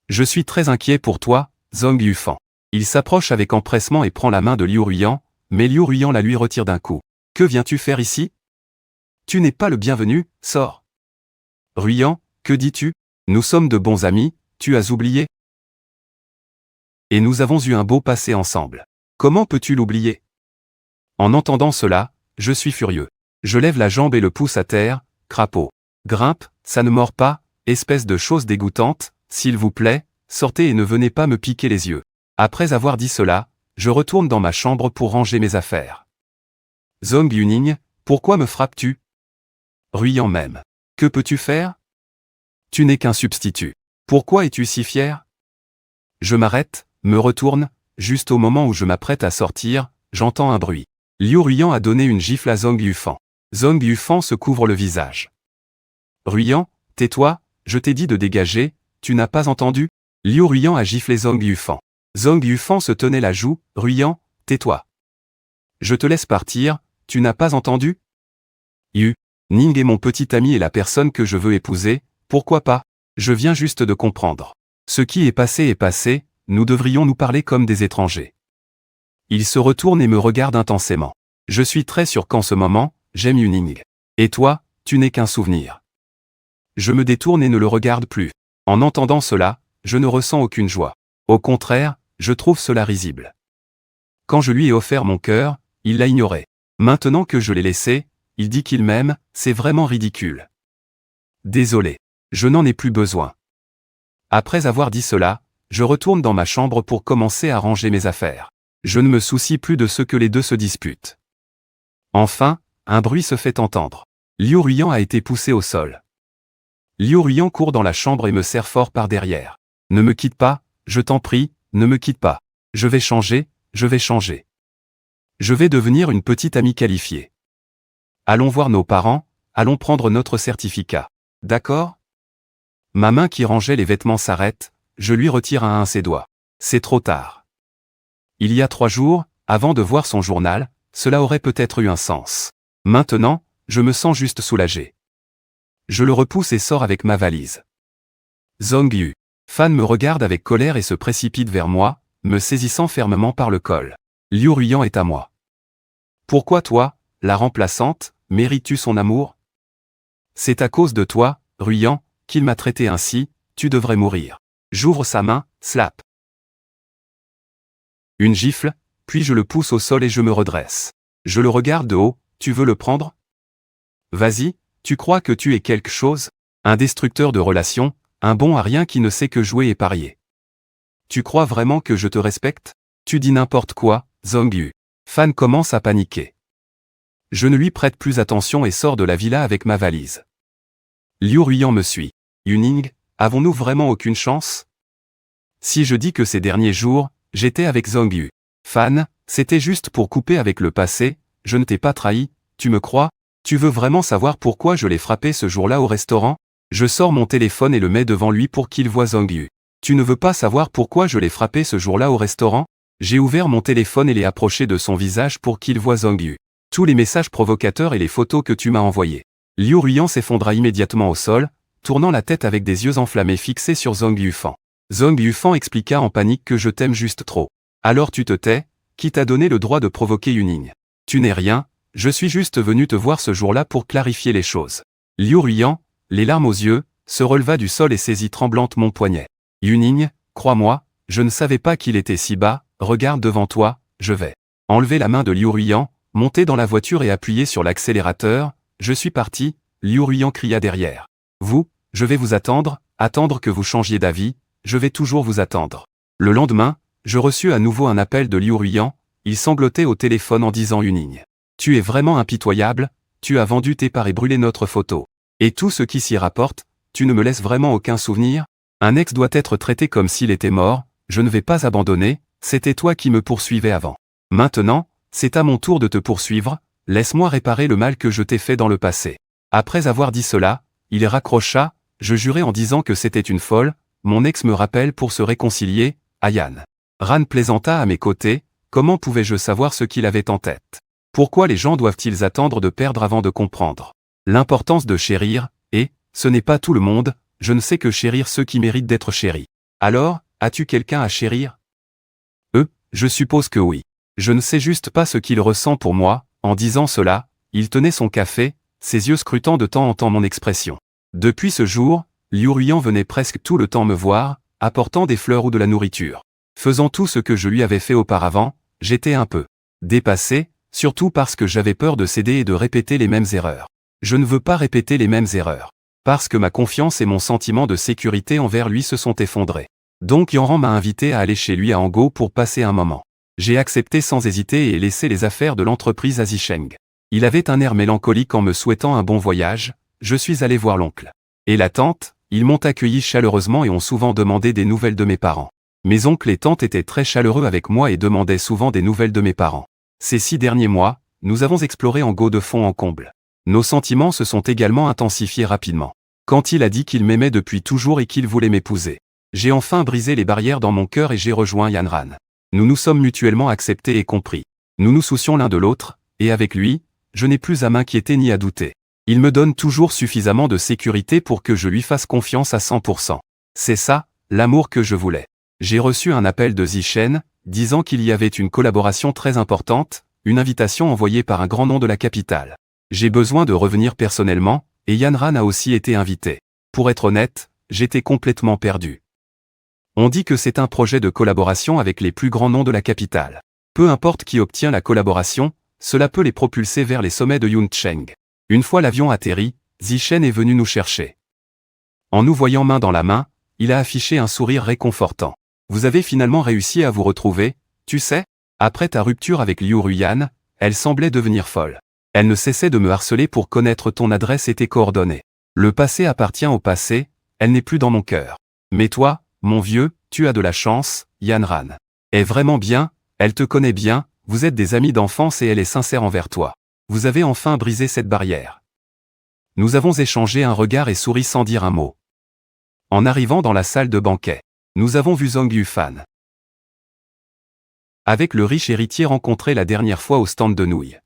Je suis très inquiet pour toi, Zhang Yufan. Il s'approche avec empressement et prend la main de Liu Ruiyan, mais Liu Ruiyan la lui retire d'un coup. Que viens-tu faire ici? Tu n'es pas le bienvenu, sors. Ruiyan, que dis-tu? Nous sommes de bons amis, tu as oublié? Et nous avons eu un beau passé ensemble. Comment peux-tu l'oublier? En entendant cela, je suis furieux. Je lève la jambe et le pouce à terre, crapaud. Grimpe, ça ne mord pas, espèce de chose dégoûtante, s'il vous plaît, sortez et ne venez pas me piquer les yeux. Après avoir dit cela, je retourne dans ma chambre pour ranger mes affaires. Zhang Yuning, pourquoi me frappes-tu? Ruiyan même. Que peux-tu faire? Tu n'es qu'un substitut. Pourquoi es-tu si fier? Je m'arrête, me retourne, juste au moment où je m'apprête à sortir, j'entends un bruit. Liu Ruiyan a donné une gifle à Zhang Yufan. Zhang Yufan se couvre le visage. Ruiyan, tais-toi, je t'ai dit de dégager, tu n'as pas entendu? Liu Ruiyan a giflé Zhang Yufan. Zhang Yufan se tenait la joue, Ruiyan, tais-toi. Je te laisse partir, tu n'as pas entendu? Yuning est mon petit ami et la personne que je veux épouser, pourquoi pas? Je viens juste de comprendre. Ce qui est passé, nous devrions nous parler comme des étrangers. Il se retourne et me regarde intensément. Je suis très sûr qu'en ce moment, j'aime Yuning. Et toi, tu n'es qu'un souvenir. Je me détourne et ne le regarde plus. En entendant cela, je ne ressens aucune joie. Au contraire, je trouve cela risible. Quand je lui ai offert mon cœur, il l'a ignoré. Maintenant que je l'ai laissé, il dit qu'il m'aime, c'est vraiment ridicule. Désolé. Je n'en ai plus besoin. Après avoir dit cela, je retourne dans ma chambre pour commencer à ranger mes affaires. Je ne me soucie plus de ce que les deux se disputent. Enfin, un bruit se fait entendre. Liu Ruiyan a été poussé au sol. Liu Ruiyan court dans la chambre et me serre fort par derrière. Ne me quitte pas, je t'en prie, ne me quitte pas. Je vais changer, je vais changer. Je vais devenir une petite amie qualifiée. Allons voir nos parents, allons prendre notre certificat. D'accord? Ma main qui rangeait les vêtements s'arrête, je lui retire un ses doigts. C'est trop tard. Il y a 3 jours, avant de voir son journal, cela aurait peut-être eu un sens. Maintenant, je me sens juste soulagé. Je le repousse et sors avec ma valise. Zhongyu. Fan me regarde avec colère et se précipite vers moi, me saisissant fermement par le col. Liu Ruyan est à moi. Pourquoi toi, la remplaçante, mérites-tu son amour? C'est à cause de toi, Ruyan, qu'il m'a traité ainsi, tu devrais mourir. J'ouvre sa main, slap. Une gifle, puis je le pousse au sol et je me redresse. Je le regarde de haut, tu veux le prendre? Vas-y, tu crois que tu es quelque chose? Un destructeur de relations, un bon à rien qui ne sait que jouer et parier. Tu crois vraiment que je te respecte? Tu dis n'importe quoi, Zhongyu. Fan commence à paniquer. Je ne lui prête plus attention et sors de la villa avec ma valise. Liu Ruyan me suit. Yuning, avons-nous vraiment aucune chance? Si je dis que ces derniers jours, j'étais avec Zhongyu. Fan, c'était juste pour couper avec le passé, je ne t'ai pas trahi, tu me crois? Tu veux vraiment savoir pourquoi je l'ai frappé ce jour-là au restaurant? Je sors mon téléphone et le mets devant lui pour qu'il voie Zhongyu. Tu ne veux pas savoir pourquoi je l'ai frappé ce jour-là au restaurant? J'ai ouvert mon téléphone et l'ai approché de son visage pour qu'il voie Zhongyu. Tous les messages provocateurs et les photos que tu m'as envoyés. Liu Ruyan s'effondra immédiatement au sol, tournant la tête avec des yeux enflammés fixés sur Zhongyu Fan. Zhongyu Fan expliqua en panique que je t'aime juste trop. Alors tu te tais, qui t'a donné le droit de provoquer Yuning? Tu n'es rien, je suis juste venu te voir ce jour-là pour clarifier les choses. Liu Ruyan, les larmes aux yeux, se releva du sol et saisit tremblante mon poignet. Yuning, crois-moi, je ne savais pas qu'il était si bas, regarde devant toi, je vais. Enlever la main de Liu Ruyan, monter dans la voiture et appuyer sur l'accélérateur, je suis parti, Liu Ruyan cria derrière. Vous, je vais vous attendre que vous changiez d'avis, je vais toujours vous attendre. Le lendemain, je reçus à nouveau un appel de Liu Ruyan, il sanglotait au téléphone en disant Yuning. Tu es vraiment impitoyable, tu as vendu tes parts et brûlé notre photo. Et tout ce qui s'y rapporte, tu ne me laisses vraiment aucun souvenir? Un ex doit être traité comme s'il était mort, je ne vais pas abandonner, c'était toi qui me poursuivais avant. Maintenant, c'est à mon tour de te poursuivre, laisse-moi réparer le mal que je t'ai fait dans le passé. Après avoir dit cela, il raccrocha, je jurai en disant que c'était une folle, mon ex me rappelle pour se réconcilier, Ayan. Ran plaisanta à mes côtés, comment pouvais-je savoir ce qu'il avait en tête? Pourquoi les gens doivent-ils attendre de perdre avant de comprendre l'importance de chérir, et, ce n'est pas tout le monde, je ne sais que chérir ceux qui méritent d'être chéris. Alors, as-tu quelqu'un à chérir? Je suppose que oui. Je ne sais juste pas ce qu'il ressent pour moi, en disant cela, il tenait son café, ses yeux scrutant de temps en temps mon expression. Depuis ce jour, Liu Ruyan venait presque tout le temps me voir, apportant des fleurs ou de la nourriture. Faisant tout ce que je lui avais fait auparavant, j'étais un peu dépassé, surtout parce que j'avais peur de céder et de répéter les mêmes erreurs. Je ne veux pas répéter les mêmes erreurs. Parce que ma confiance et mon sentiment de sécurité envers lui se sont effondrés. Donc Yanran m'a invité à aller chez lui à Ango pour passer un moment. J'ai accepté sans hésiter et laissé les affaires de l'entreprise à Zisheng. Il avait un air mélancolique en me souhaitant un bon voyage, je suis allé voir l'oncle. Et la tante, ils m'ont accueilli chaleureusement et ont souvent demandé des nouvelles de mes parents. Mes oncles et tantes étaient très chaleureux avec moi et demandaient souvent des nouvelles de mes parents. Ces 6 derniers mois, nous avons exploré Ango de fond en comble. Nos sentiments se sont également intensifiés rapidement. Quand il a dit qu'il m'aimait depuis toujours et qu'il voulait m'épouser. J'ai enfin brisé les barrières dans mon cœur et j'ai rejoint Yanran. Nous nous sommes mutuellement acceptés et compris. Nous nous soucions l'un de l'autre, et avec lui, je n'ai plus à m'inquiéter ni à douter. Il me donne toujours suffisamment de sécurité pour que je lui fasse confiance à 100%. C'est ça, l'amour que je voulais. J'ai reçu un appel de Zishen, disant qu'il y avait une collaboration très importante, une invitation envoyée par un grand nom de la capitale. J'ai besoin de revenir personnellement, et Yanran a aussi été invité. Pour être honnête, j'étais complètement perdu. On dit que c'est un projet de collaboration avec les plus grands noms de la capitale. Peu importe qui obtient la collaboration, cela peut les propulser vers les sommets de Yuncheng. Une fois l'avion atterri, Zishen est venu nous chercher. En nous voyant main dans la main, il a affiché un sourire réconfortant. Vous avez finalement réussi à vous retrouver, tu sais? Après ta rupture avec Liu Ruyan, elle semblait devenir folle. Elle ne cessait de me harceler pour connaître ton adresse et tes coordonnées. Le passé appartient au passé, elle n'est plus dans mon cœur. Mais toi, mon vieux, tu as de la chance, Yanran. Est vraiment bien, elle te connaît bien, vous êtes des amis d'enfance et elle est sincère envers toi. Vous avez enfin brisé cette barrière. Nous avons échangé un regard et souri sans dire un mot. En arrivant dans la salle de banquet, nous avons vu Zhongyu Fan. avec le riche héritier rencontré la dernière fois au stand de nouilles.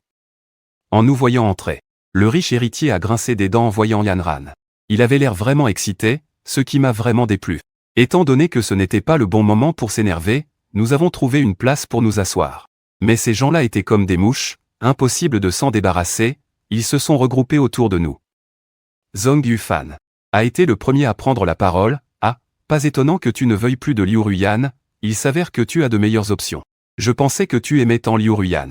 En nous voyant entrer, le riche héritier a grincé des dents en voyant Yanran. Il avait l'air vraiment excité, ce qui m'a vraiment déplu. Étant donné que ce n'était pas le bon moment pour s'énerver, nous avons trouvé une place pour nous asseoir. Mais ces gens-là étaient comme des mouches, impossible de s'en débarrasser, ils se sont regroupés autour de nous. Zhong Yufan a été le premier à prendre la parole. Ah, pas étonnant que tu ne veuilles plus de Liu Ruyan, il s'avère que tu as de meilleures options. Je pensais que tu aimais tant Liu Ruyan.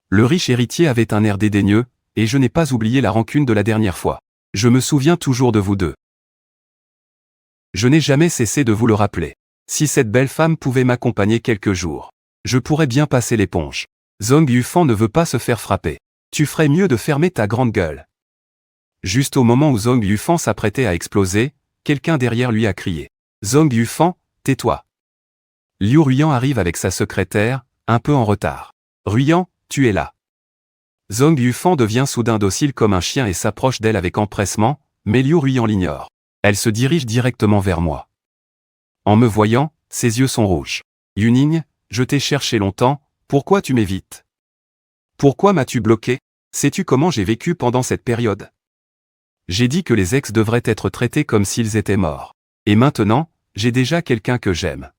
Le riche héritier avait un air dédaigneux, et je n'ai pas oublié la rancune de la dernière fois. Je me souviens toujours de vous deux. Je n'ai jamais cessé de vous le rappeler. Si cette belle femme pouvait m'accompagner quelques jours, je pourrais bien passer l'éponge. Zhong Yufan ne veut pas se faire frapper. Tu ferais mieux de fermer ta grande gueule. Juste au moment où Zhong Yufan s'apprêtait à exploser, quelqu'un derrière lui a crié. Zhong Yufan, tais-toi. Liu Ruyan arrive avec sa secrétaire, un peu en retard. Ruyan, tu es là. Zhong Yufan devient soudain docile comme un chien et s'approche d'elle avec empressement, mais Liu Ruyan l'ignore. Elle se dirige directement vers moi. En me voyant, ses yeux sont rouges. Yuning, je t'ai cherché longtemps, pourquoi tu m'évites? Pourquoi m'as-tu bloqué? Sais-tu comment j'ai vécu pendant cette période? J'ai dit que les ex devraient être traités comme s'ils étaient morts. Et maintenant, j'ai déjà quelqu'un que j'aime.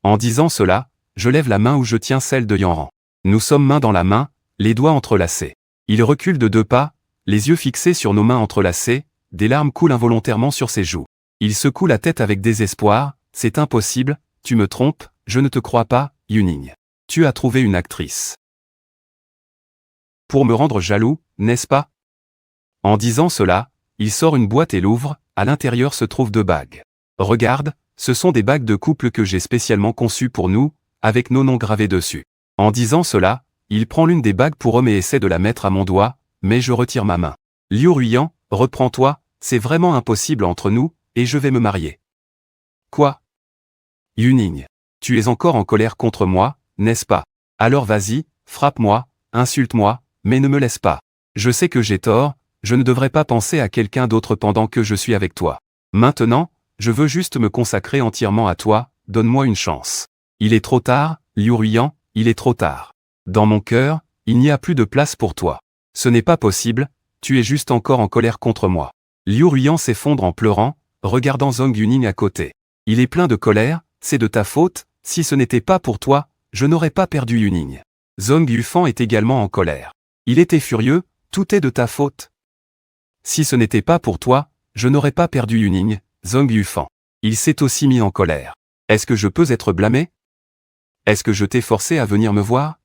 En disant cela, je lève la main où je tiens celle de Yanran. Nous sommes main dans la main, les doigts entrelacés. Il recule de 2 pas, les yeux fixés sur nos mains entrelacées, des larmes coulent involontairement sur ses joues. Il secoue la tête avec désespoir, c'est impossible, tu me trompes, je ne te crois pas, Yuning. Tu as trouvé une actrice. Pour me rendre jaloux, n'est-ce pas? En disant cela, il sort une boîte et l'ouvre, à l'intérieur se trouvent 2 bagues. Regarde, ce sont des bagues de couple que j'ai spécialement conçues pour nous, avec nos noms gravés dessus. En disant cela, il prend l'une des bagues pour homme et essaie de la mettre à mon doigt, mais je retire ma main. Liu Ruyan, reprends-toi, c'est vraiment impossible entre nous, et je vais me marier. Quoi? Yuning, tu es encore en colère contre moi, n'est-ce pas? Alors vas-y, frappe-moi, insulte-moi, mais ne me laisse pas. Je sais que j'ai tort, je ne devrais pas penser à quelqu'un d'autre pendant que je suis avec toi. Maintenant, je veux juste me consacrer entièrement à toi, donne-moi une chance. Il est trop tard, Liu Ruyan, il est trop tard. Dans mon cœur, il n'y a plus de place pour toi. Ce n'est pas possible, tu es juste encore en colère contre moi. Liu Ruyan s'effondre en pleurant, regardant Zhong Yuning à côté. Il est plein de colère, c'est de ta faute, si ce n'était pas pour toi, je n'aurais pas perdu Yuning. Zhong Yufan est également en colère. Il était furieux, tout est de ta faute. Si ce n'était pas pour toi, je n'aurais pas perdu Yuning, Zhong Yufan. Il s'est aussi mis en colère. Est-ce que je peux être blâmé? Est-ce que je t'ai forcé à venir me voir?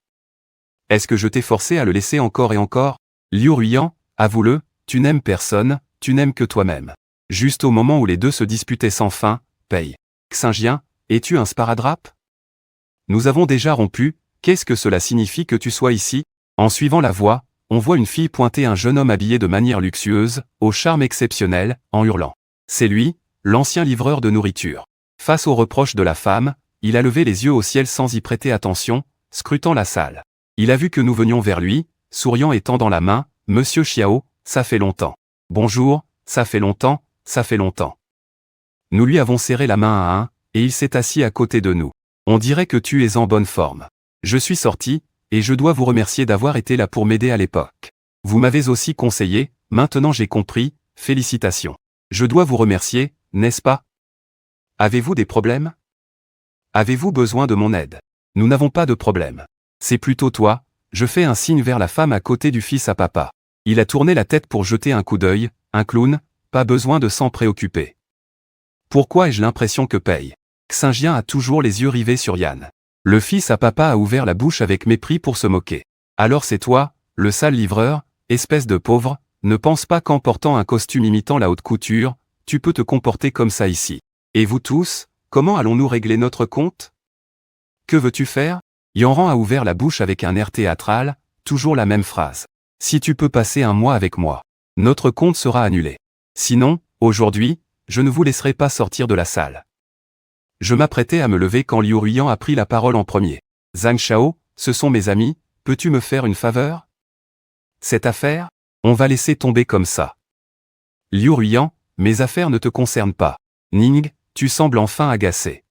Est-ce que je t'ai forcé à le laisser encore et encore? Liu Ruyan, avoue-le, tu n'aimes personne, tu n'aimes que toi-même. Juste au moment où les deux se disputaient sans fin, paye. Xingjian, es-tu un sparadrap? Nous avons déjà rompu, qu'est-ce que cela signifie que tu sois ici? En suivant la voie, on voit une fille pointer un jeune homme habillé de manière luxueuse, au charme exceptionnel, en hurlant. C'est lui, l'ancien livreur de nourriture. Face aux reproches de la femme, il a levé les yeux au ciel sans y prêter attention, scrutant la salle. Il a vu que nous venions vers lui, souriant et tendant la main, « Monsieur Xiao, ça fait longtemps. Bonjour, ça fait longtemps, ça fait longtemps. » Nous lui avons serré la main à un, et il s'est assis à côté de nous. On dirait que tu es en bonne forme. Je suis sorti, et je dois vous remercier d'avoir été là pour m'aider à l'époque. Vous m'avez aussi conseillé, maintenant j'ai compris, félicitations. Je dois vous remercier, n'est-ce pas? Avez-vous des problèmes? Avez-vous besoin de mon aide? Nous n'avons pas de problème. C'est plutôt toi, je fais un signe vers la femme à côté du fils à papa. Il a tourné la tête pour jeter un coup d'œil, un clown, pas besoin de s'en préoccuper. Pourquoi ai-je l'impression que paye? Xingjian a toujours les yeux rivés sur Yan. Le fils à papa a ouvert la bouche avec mépris pour se moquer. Alors c'est toi, le sale livreur, espèce de pauvre, ne pense pas qu'en portant un costume imitant la haute couture, tu peux te comporter comme ça ici. Et vous tous, comment allons-nous régler notre compte? Que veux-tu faire? Yanran a ouvert la bouche avec un air théâtral, toujours la même phrase. Si tu peux passer un mois avec moi, notre compte sera annulé. Sinon, aujourd'hui, je ne vous laisserai pas sortir de la salle. Je m'apprêtais à me lever quand Liu Ruyan a pris la parole en premier. Zhang Shao, ce sont mes amis, peux-tu me faire une faveur? Cette affaire, on va laisser tomber comme ça. Liu Ruyan, mes affaires ne te concernent pas. Ning, tu sembles enfin agacé.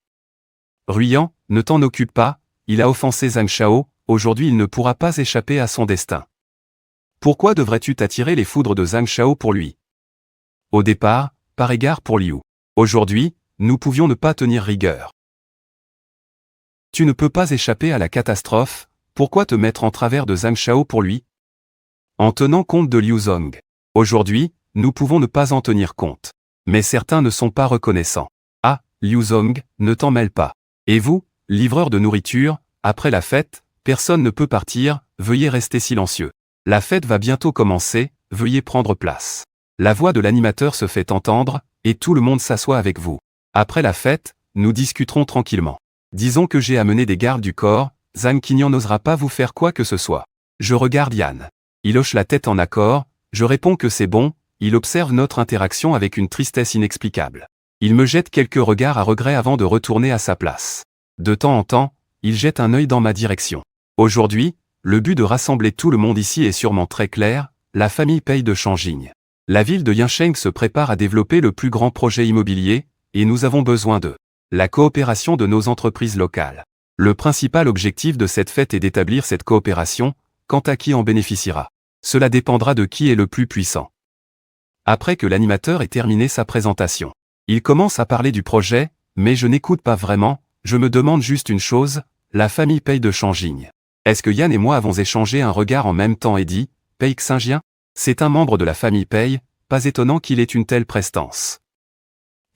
Ruyan, ne t'en occupe pas, il a offensé Zhang Shao, aujourd'hui il ne pourra pas échapper à son destin. Pourquoi devrais-tu t'attirer les foudres de Zhang Shao pour lui? Au départ, par égard pour Liu. Aujourd'hui, nous pouvions ne pas tenir rigueur. Tu ne peux pas échapper à la catastrophe, pourquoi te mettre en travers de Zhang Shao pour lui? En tenant compte de Liu Zong. Aujourd'hui, nous pouvons ne pas en tenir compte. Mais certains ne sont pas reconnaissants. Ah, Liu Zong, ne t'en mêle pas. Et vous, livreur de nourriture, après la fête, personne ne peut partir, veuillez rester silencieux. La fête va bientôt commencer, veuillez prendre place. La voix de l'animateur se fait entendre, et tout le monde s'assoit avec vous. Après la fête, nous discuterons tranquillement. Disons que j'ai amené des gardes du corps, Zhang Qinyan n'osera pas vous faire quoi que ce soit. Je regarde Yan. Il hoche la tête en accord, je réponds que c'est bon, il observe notre interaction avec une tristesse inexplicable. Il me jette quelques regards à regret avant de retourner à sa place. De temps en temps, il jette un œil dans ma direction. Aujourd'hui, le but de rassembler tout le monde ici est sûrement très clair, la famille Pei de Shangjing. La ville de Yansheng se prépare à développer le plus grand projet immobilier, et nous avons besoin de la coopération de nos entreprises locales. Le principal objectif de cette fête est d'établir cette coopération, quant à qui en bénéficiera. Cela dépendra de qui est le plus puissant. Après que l'animateur ait terminé sa présentation, il commence à parler du projet, mais je n'écoute pas vraiment, je me demande juste une chose, la famille Pei de Shangjing. Est-ce que Yan et moi avons échangé un regard en même temps et dit, Pei Xingjian? C'est un membre de la famille Pei, pas étonnant qu'il ait une telle prestance.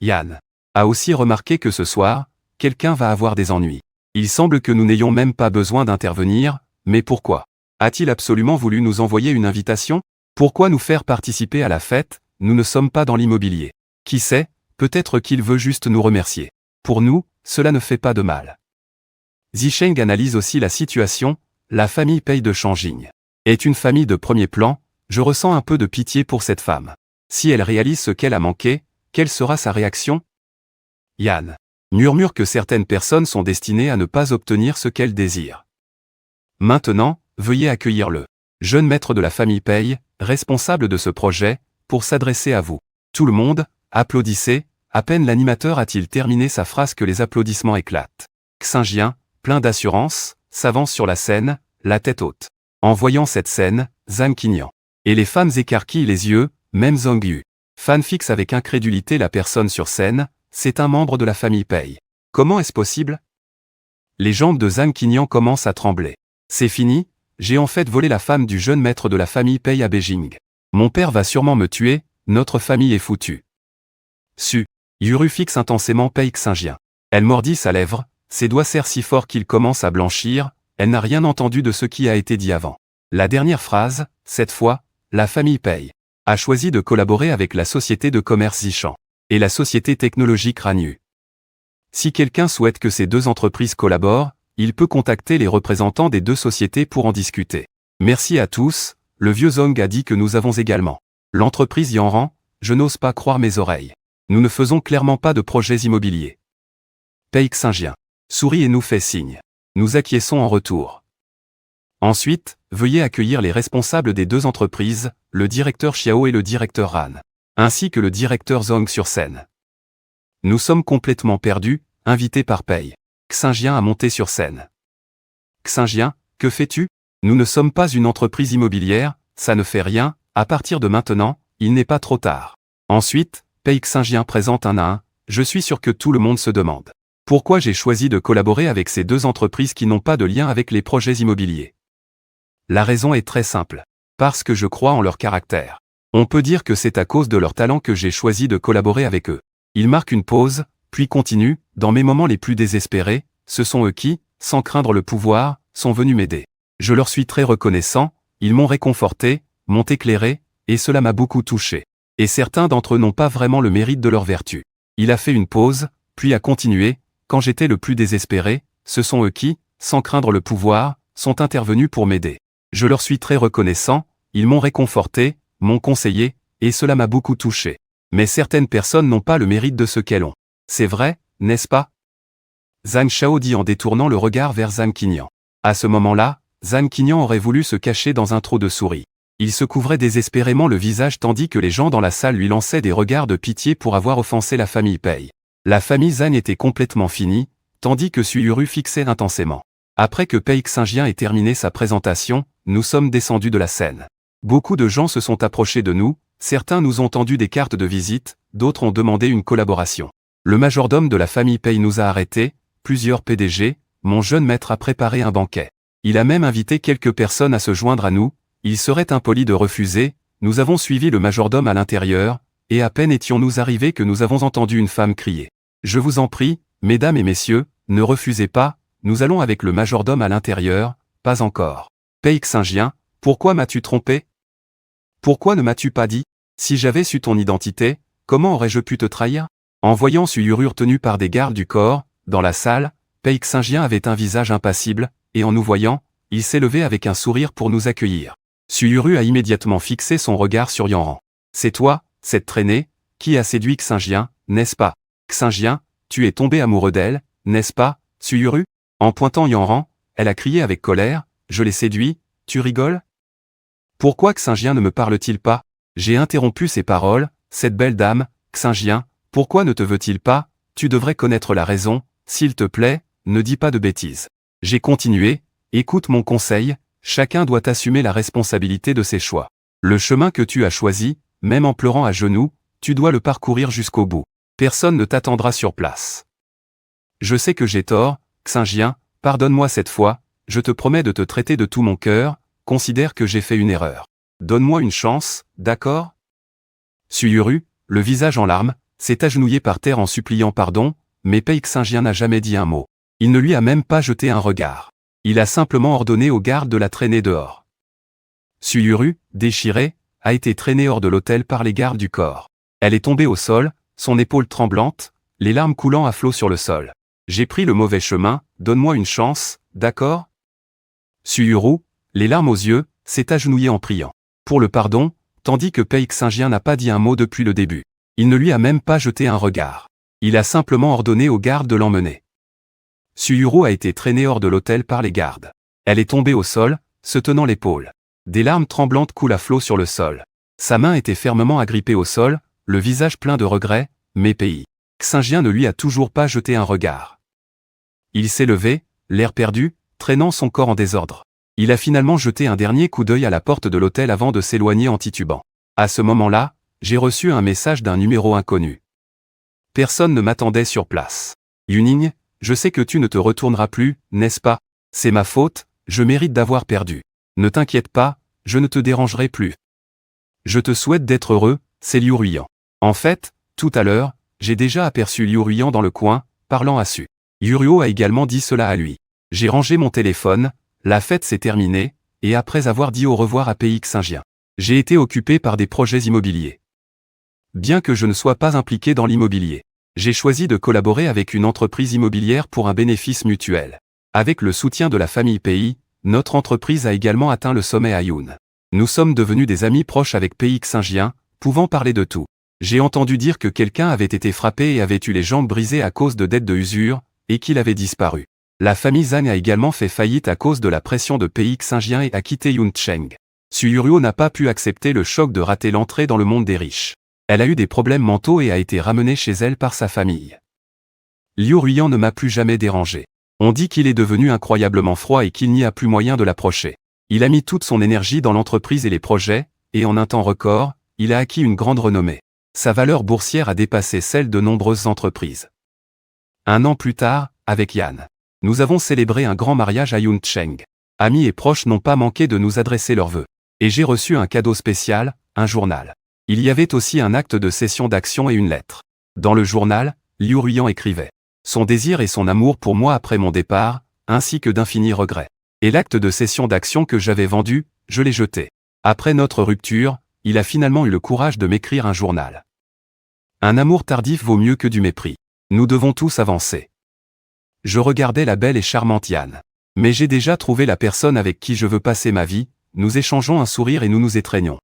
Yan a aussi remarqué que ce soir, quelqu'un va avoir des ennuis. Il semble que nous n'ayons même pas besoin d'intervenir, mais pourquoi? A-t-il absolument voulu nous envoyer une invitation? Pourquoi nous faire participer à la fête? Nous ne sommes pas dans l'immobilier. Qui sait, peut-être qu'il veut juste nous remercier. Pour nous, cela ne fait pas de mal. Zisheng analyse aussi la situation, la famille Pei de Shangjing est une famille de premier plan, je ressens un peu de pitié pour cette femme. Si elle réalise ce qu'elle a manqué, quelle sera sa réaction? Yan murmure que certaines personnes sont destinées à ne pas obtenir ce qu'elles désirent. Maintenant, veuillez accueillir le jeune maître de la famille Pei, responsable de ce projet, pour s'adresser à vous. Tout le monde, applaudissez, à peine l'animateur a-t-il terminé sa phrase que les applaudissements éclatent. Xingjian, plein d'assurance, s'avance sur la scène, la tête haute. En voyant cette scène, Zhang Qinyan et les femmes écarquillent les yeux, même Zhang Yu. Fan fixe avec incrédulité la personne sur scène, c'est un membre de la famille Pei. Comment est-ce possible? Les jambes de Zhang Qinyan commencent à trembler. C'est fini, j'ai en fait volé la femme du jeune maître de la famille Pei à Beijing. Mon père va sûrement me tuer, notre famille est foutue. Yuru fixe intensément Pei Xingjian. Elle mordit sa lèvre, ses doigts serrent si fort qu'ils commencent à blanchir, elle n'a rien entendu de ce qui a été dit avant. La dernière phrase, cette fois, la famille Pei a choisi de collaborer avec la société de commerce Zishan et la société technologique Ranyu. Si quelqu'un souhaite que ces deux entreprises collaborent, il peut contacter les représentants des deux sociétés pour en discuter. Merci à tous, le vieux Zong a dit que nous avons également l'entreprise Yanran, je n'ose pas croire mes oreilles. Nous ne faisons clairement pas de projets immobiliers. Pei Xingjian sourit et nous fait signe. Nous acquiesçons en retour. Ensuite, veuillez accueillir les responsables des deux entreprises, le directeur Xiao et le directeur Ran, ainsi que le directeur Zong sur scène. Nous sommes complètement perdus, invités par Pei Xingjian à monter sur scène. Xingjian, que fais-tu? Nous ne sommes pas une entreprise immobilière, ça ne fait rien, à partir de maintenant, il n'est pas trop tard. Ensuite, Pei Xingjian présente un à un, je suis sûr que tout le monde se demande. Pourquoi j'ai choisi de collaborer avec ces deux entreprises qui n'ont pas de lien avec les projets immobiliers? La raison est très simple. Parce que je crois en leur caractère. On peut dire que c'est à cause de leur talent que j'ai choisi de collaborer avec eux. Il marque une pause, puis continue, dans mes moments les plus désespérés, ce sont eux qui, sans craindre le pouvoir, sont venus m'aider. Je leur suis très reconnaissant, ils m'ont réconforté, m'ont éclairé, et cela m'a beaucoup touché. Et certains d'entre eux n'ont pas vraiment le mérite de leur vertu. Il a fait une pause, puis a continué, quand j'étais le plus désespéré, ce sont eux qui, sans craindre le pouvoir, sont intervenus pour m'aider. Je leur suis très reconnaissant, ils m'ont réconforté, m'ont conseillé, et cela m'a beaucoup touché. Mais certaines personnes n'ont pas le mérite de ce qu'elles ont. C'est vrai, n'est-ce pas? Zhang Shao dit en détournant le regard vers Zhang Qinyan. À ce moment-là, Zhang Qinyan aurait voulu se cacher dans un trou de souris. Il se couvrait désespérément le visage tandis que les gens dans la salle lui lançaient des regards de pitié pour avoir offensé la famille Pei. La famille Zhang était complètement finie, tandis que Suyuru fixait intensément Après que Pei Xingjian ait terminé sa présentation, nous sommes descendus de la scène. Beaucoup de gens se sont approchés de nous, certains nous ont tendu des cartes de visite, d'autres ont demandé une collaboration. Le majordome de la famille Pei nous a arrêtés, plusieurs PDG, mon jeune maître a préparé un banquet. Il a même invité quelques personnes à se joindre à nous, il serait impoli de refuser, nous avons suivi le majordome à l'intérieur, et à peine étions-nous arrivés que nous avons entendu une femme crier. Je vous en prie, mesdames et messieurs, ne refusez pas, nous allons avec le majordome à l'intérieur, pas encore. Pei Xingjian, pourquoi m'as-tu trompé? Pourquoi ne m'as-tu pas dit? Si j'avais su ton identité, comment aurais-je pu te trahir? En voyant Suyuru tenu par des gardes du corps, dans la salle, Pei Xingjian avait un visage impassible, et en nous voyant, il s'est levé avec un sourire pour nous accueillir. Suyuru a immédiatement fixé son regard sur Yanran. C'est toi, cette traînée, qui a séduit Xingjian, n'est-ce pas? Xingjian, tu es tombé amoureux d'elle, n'est-ce pas, Suyuru? En pointant Yanran, elle a crié avec colère, je l'ai séduit, tu rigoles? Pourquoi Xingjian ne me parle-t-il pas? J'ai interrompu ses paroles, cette belle dame, Xingjian, pourquoi ne te veut-il pas? Tu devrais connaître la raison, s'il te plaît, ne dis pas de bêtises. J'ai continué, écoute mon conseil, chacun doit assumer la responsabilité de ses choix. Le chemin que tu as choisi, même en pleurant à genoux, tu dois le parcourir jusqu'au bout. Personne ne t'attendra sur place. Je sais que j'ai tort, Xingjian, pardonne-moi cette fois, je te promets de te traiter de tout mon cœur, considère que j'ai fait une erreur. Donne-moi une chance, d'accord? Suyuru, le visage en larmes, s'est agenouillé par terre en suppliant pardon, mais Pei Xingjian n'a jamais dit un mot. Il ne lui a même pas jeté un regard. Il a simplement ordonné aux gardes de la traîner dehors. Suyuru, déchirée, a été traînée hors de l'hôtel par les gardes du corps. Elle est tombée au sol, son épaule tremblante, les larmes coulant à flot sur le sol. J'ai pris le mauvais chemin, donne-moi une chance, d'accord? Suyuru, les larmes aux yeux, s'est agenouillé en priant pour le pardon, tandis que Pei Xingjian n'a pas dit un mot depuis le début. Il ne lui a même pas jeté un regard. Il a simplement ordonné aux gardes de l'emmener. Suyuru a été traînée hors de l'hôtel par les gardes. Elle est tombée au sol, se tenant l'épaule. Des larmes tremblantes coulent à flot sur le sol. Sa main était fermement agrippée au sol, le visage plein de regrets, mais Pei Xingjian ne lui a toujours pas jeté un regard. Il s'est levé, l'air perdu, traînant son corps en désordre. Il a finalement jeté un dernier coup d'œil à la porte de l'hôtel avant de s'éloigner en titubant. À ce moment-là, j'ai reçu un message d'un numéro inconnu. Personne ne m'attendait sur place. Yuning, je sais que tu ne te retourneras plus, n'est-ce pas? C'est ma faute, je mérite d'avoir perdu. Ne t'inquiète pas, je ne te dérangerai plus. Je te souhaite d'être heureux, c'est Liu Ruiyan. En fait, tout à l'heure, j'ai déjà aperçu Liu Ruiyan dans le coin, parlant à Su. Yuruo a également dit cela à lui. J'ai rangé mon téléphone, la fête s'est terminée, et après avoir dit au revoir à Pei Xingjian, j'ai été occupé par des projets immobiliers. Bien que je ne sois pas impliqué dans l'immobilier, j'ai choisi de collaborer avec une entreprise immobilière pour un bénéfice mutuel. Avec le soutien de la famille Pei, notre entreprise a également atteint le sommet à Yun. Nous sommes devenus des amis proches avec Pei Xingjian, pouvant parler de tout. J'ai entendu dire que quelqu'un avait été frappé et avait eu les jambes brisées à cause de dettes de usure, et qu'il avait disparu. La famille Zhang a également fait faillite à cause de la pression de Pei Xingjian et a quitté Yuncheng. Suyuru n'a pas pu accepter le choc de rater l'entrée dans le monde des riches. Elle a eu des problèmes mentaux et a été ramenée chez elle par sa famille. Liu Ruiyan ne m'a plus jamais dérangé. On dit qu'il est devenu incroyablement froid et qu'il n'y a plus moyen de l'approcher. Il a mis toute son énergie dans l'entreprise et les projets, et en un temps record, il a acquis une grande renommée. Sa valeur boursière a dépassé celle de nombreuses entreprises. Un an plus tard, avec Yan, nous avons célébré un grand mariage à Yuncheng. Amis et proches n'ont pas manqué de nous adresser leurs vœux. Et j'ai reçu un cadeau spécial, un journal. Il y avait aussi un acte de cession d'actions et une lettre. Dans le journal, Liu Ruiyan écrivait son désir et son amour pour moi après mon départ, ainsi que d'infinis regrets. Et l'acte de cession d'actions que j'avais vendu, je l'ai jeté. Après notre rupture, il a finalement eu le courage de m'écrire un journal. Un amour tardif vaut mieux que du mépris. Nous devons tous avancer. Je regardais la belle et charmante Yan. Mais j'ai déjà trouvé la personne avec qui je veux passer ma vie, nous échangeons un sourire et nous nous étreignons.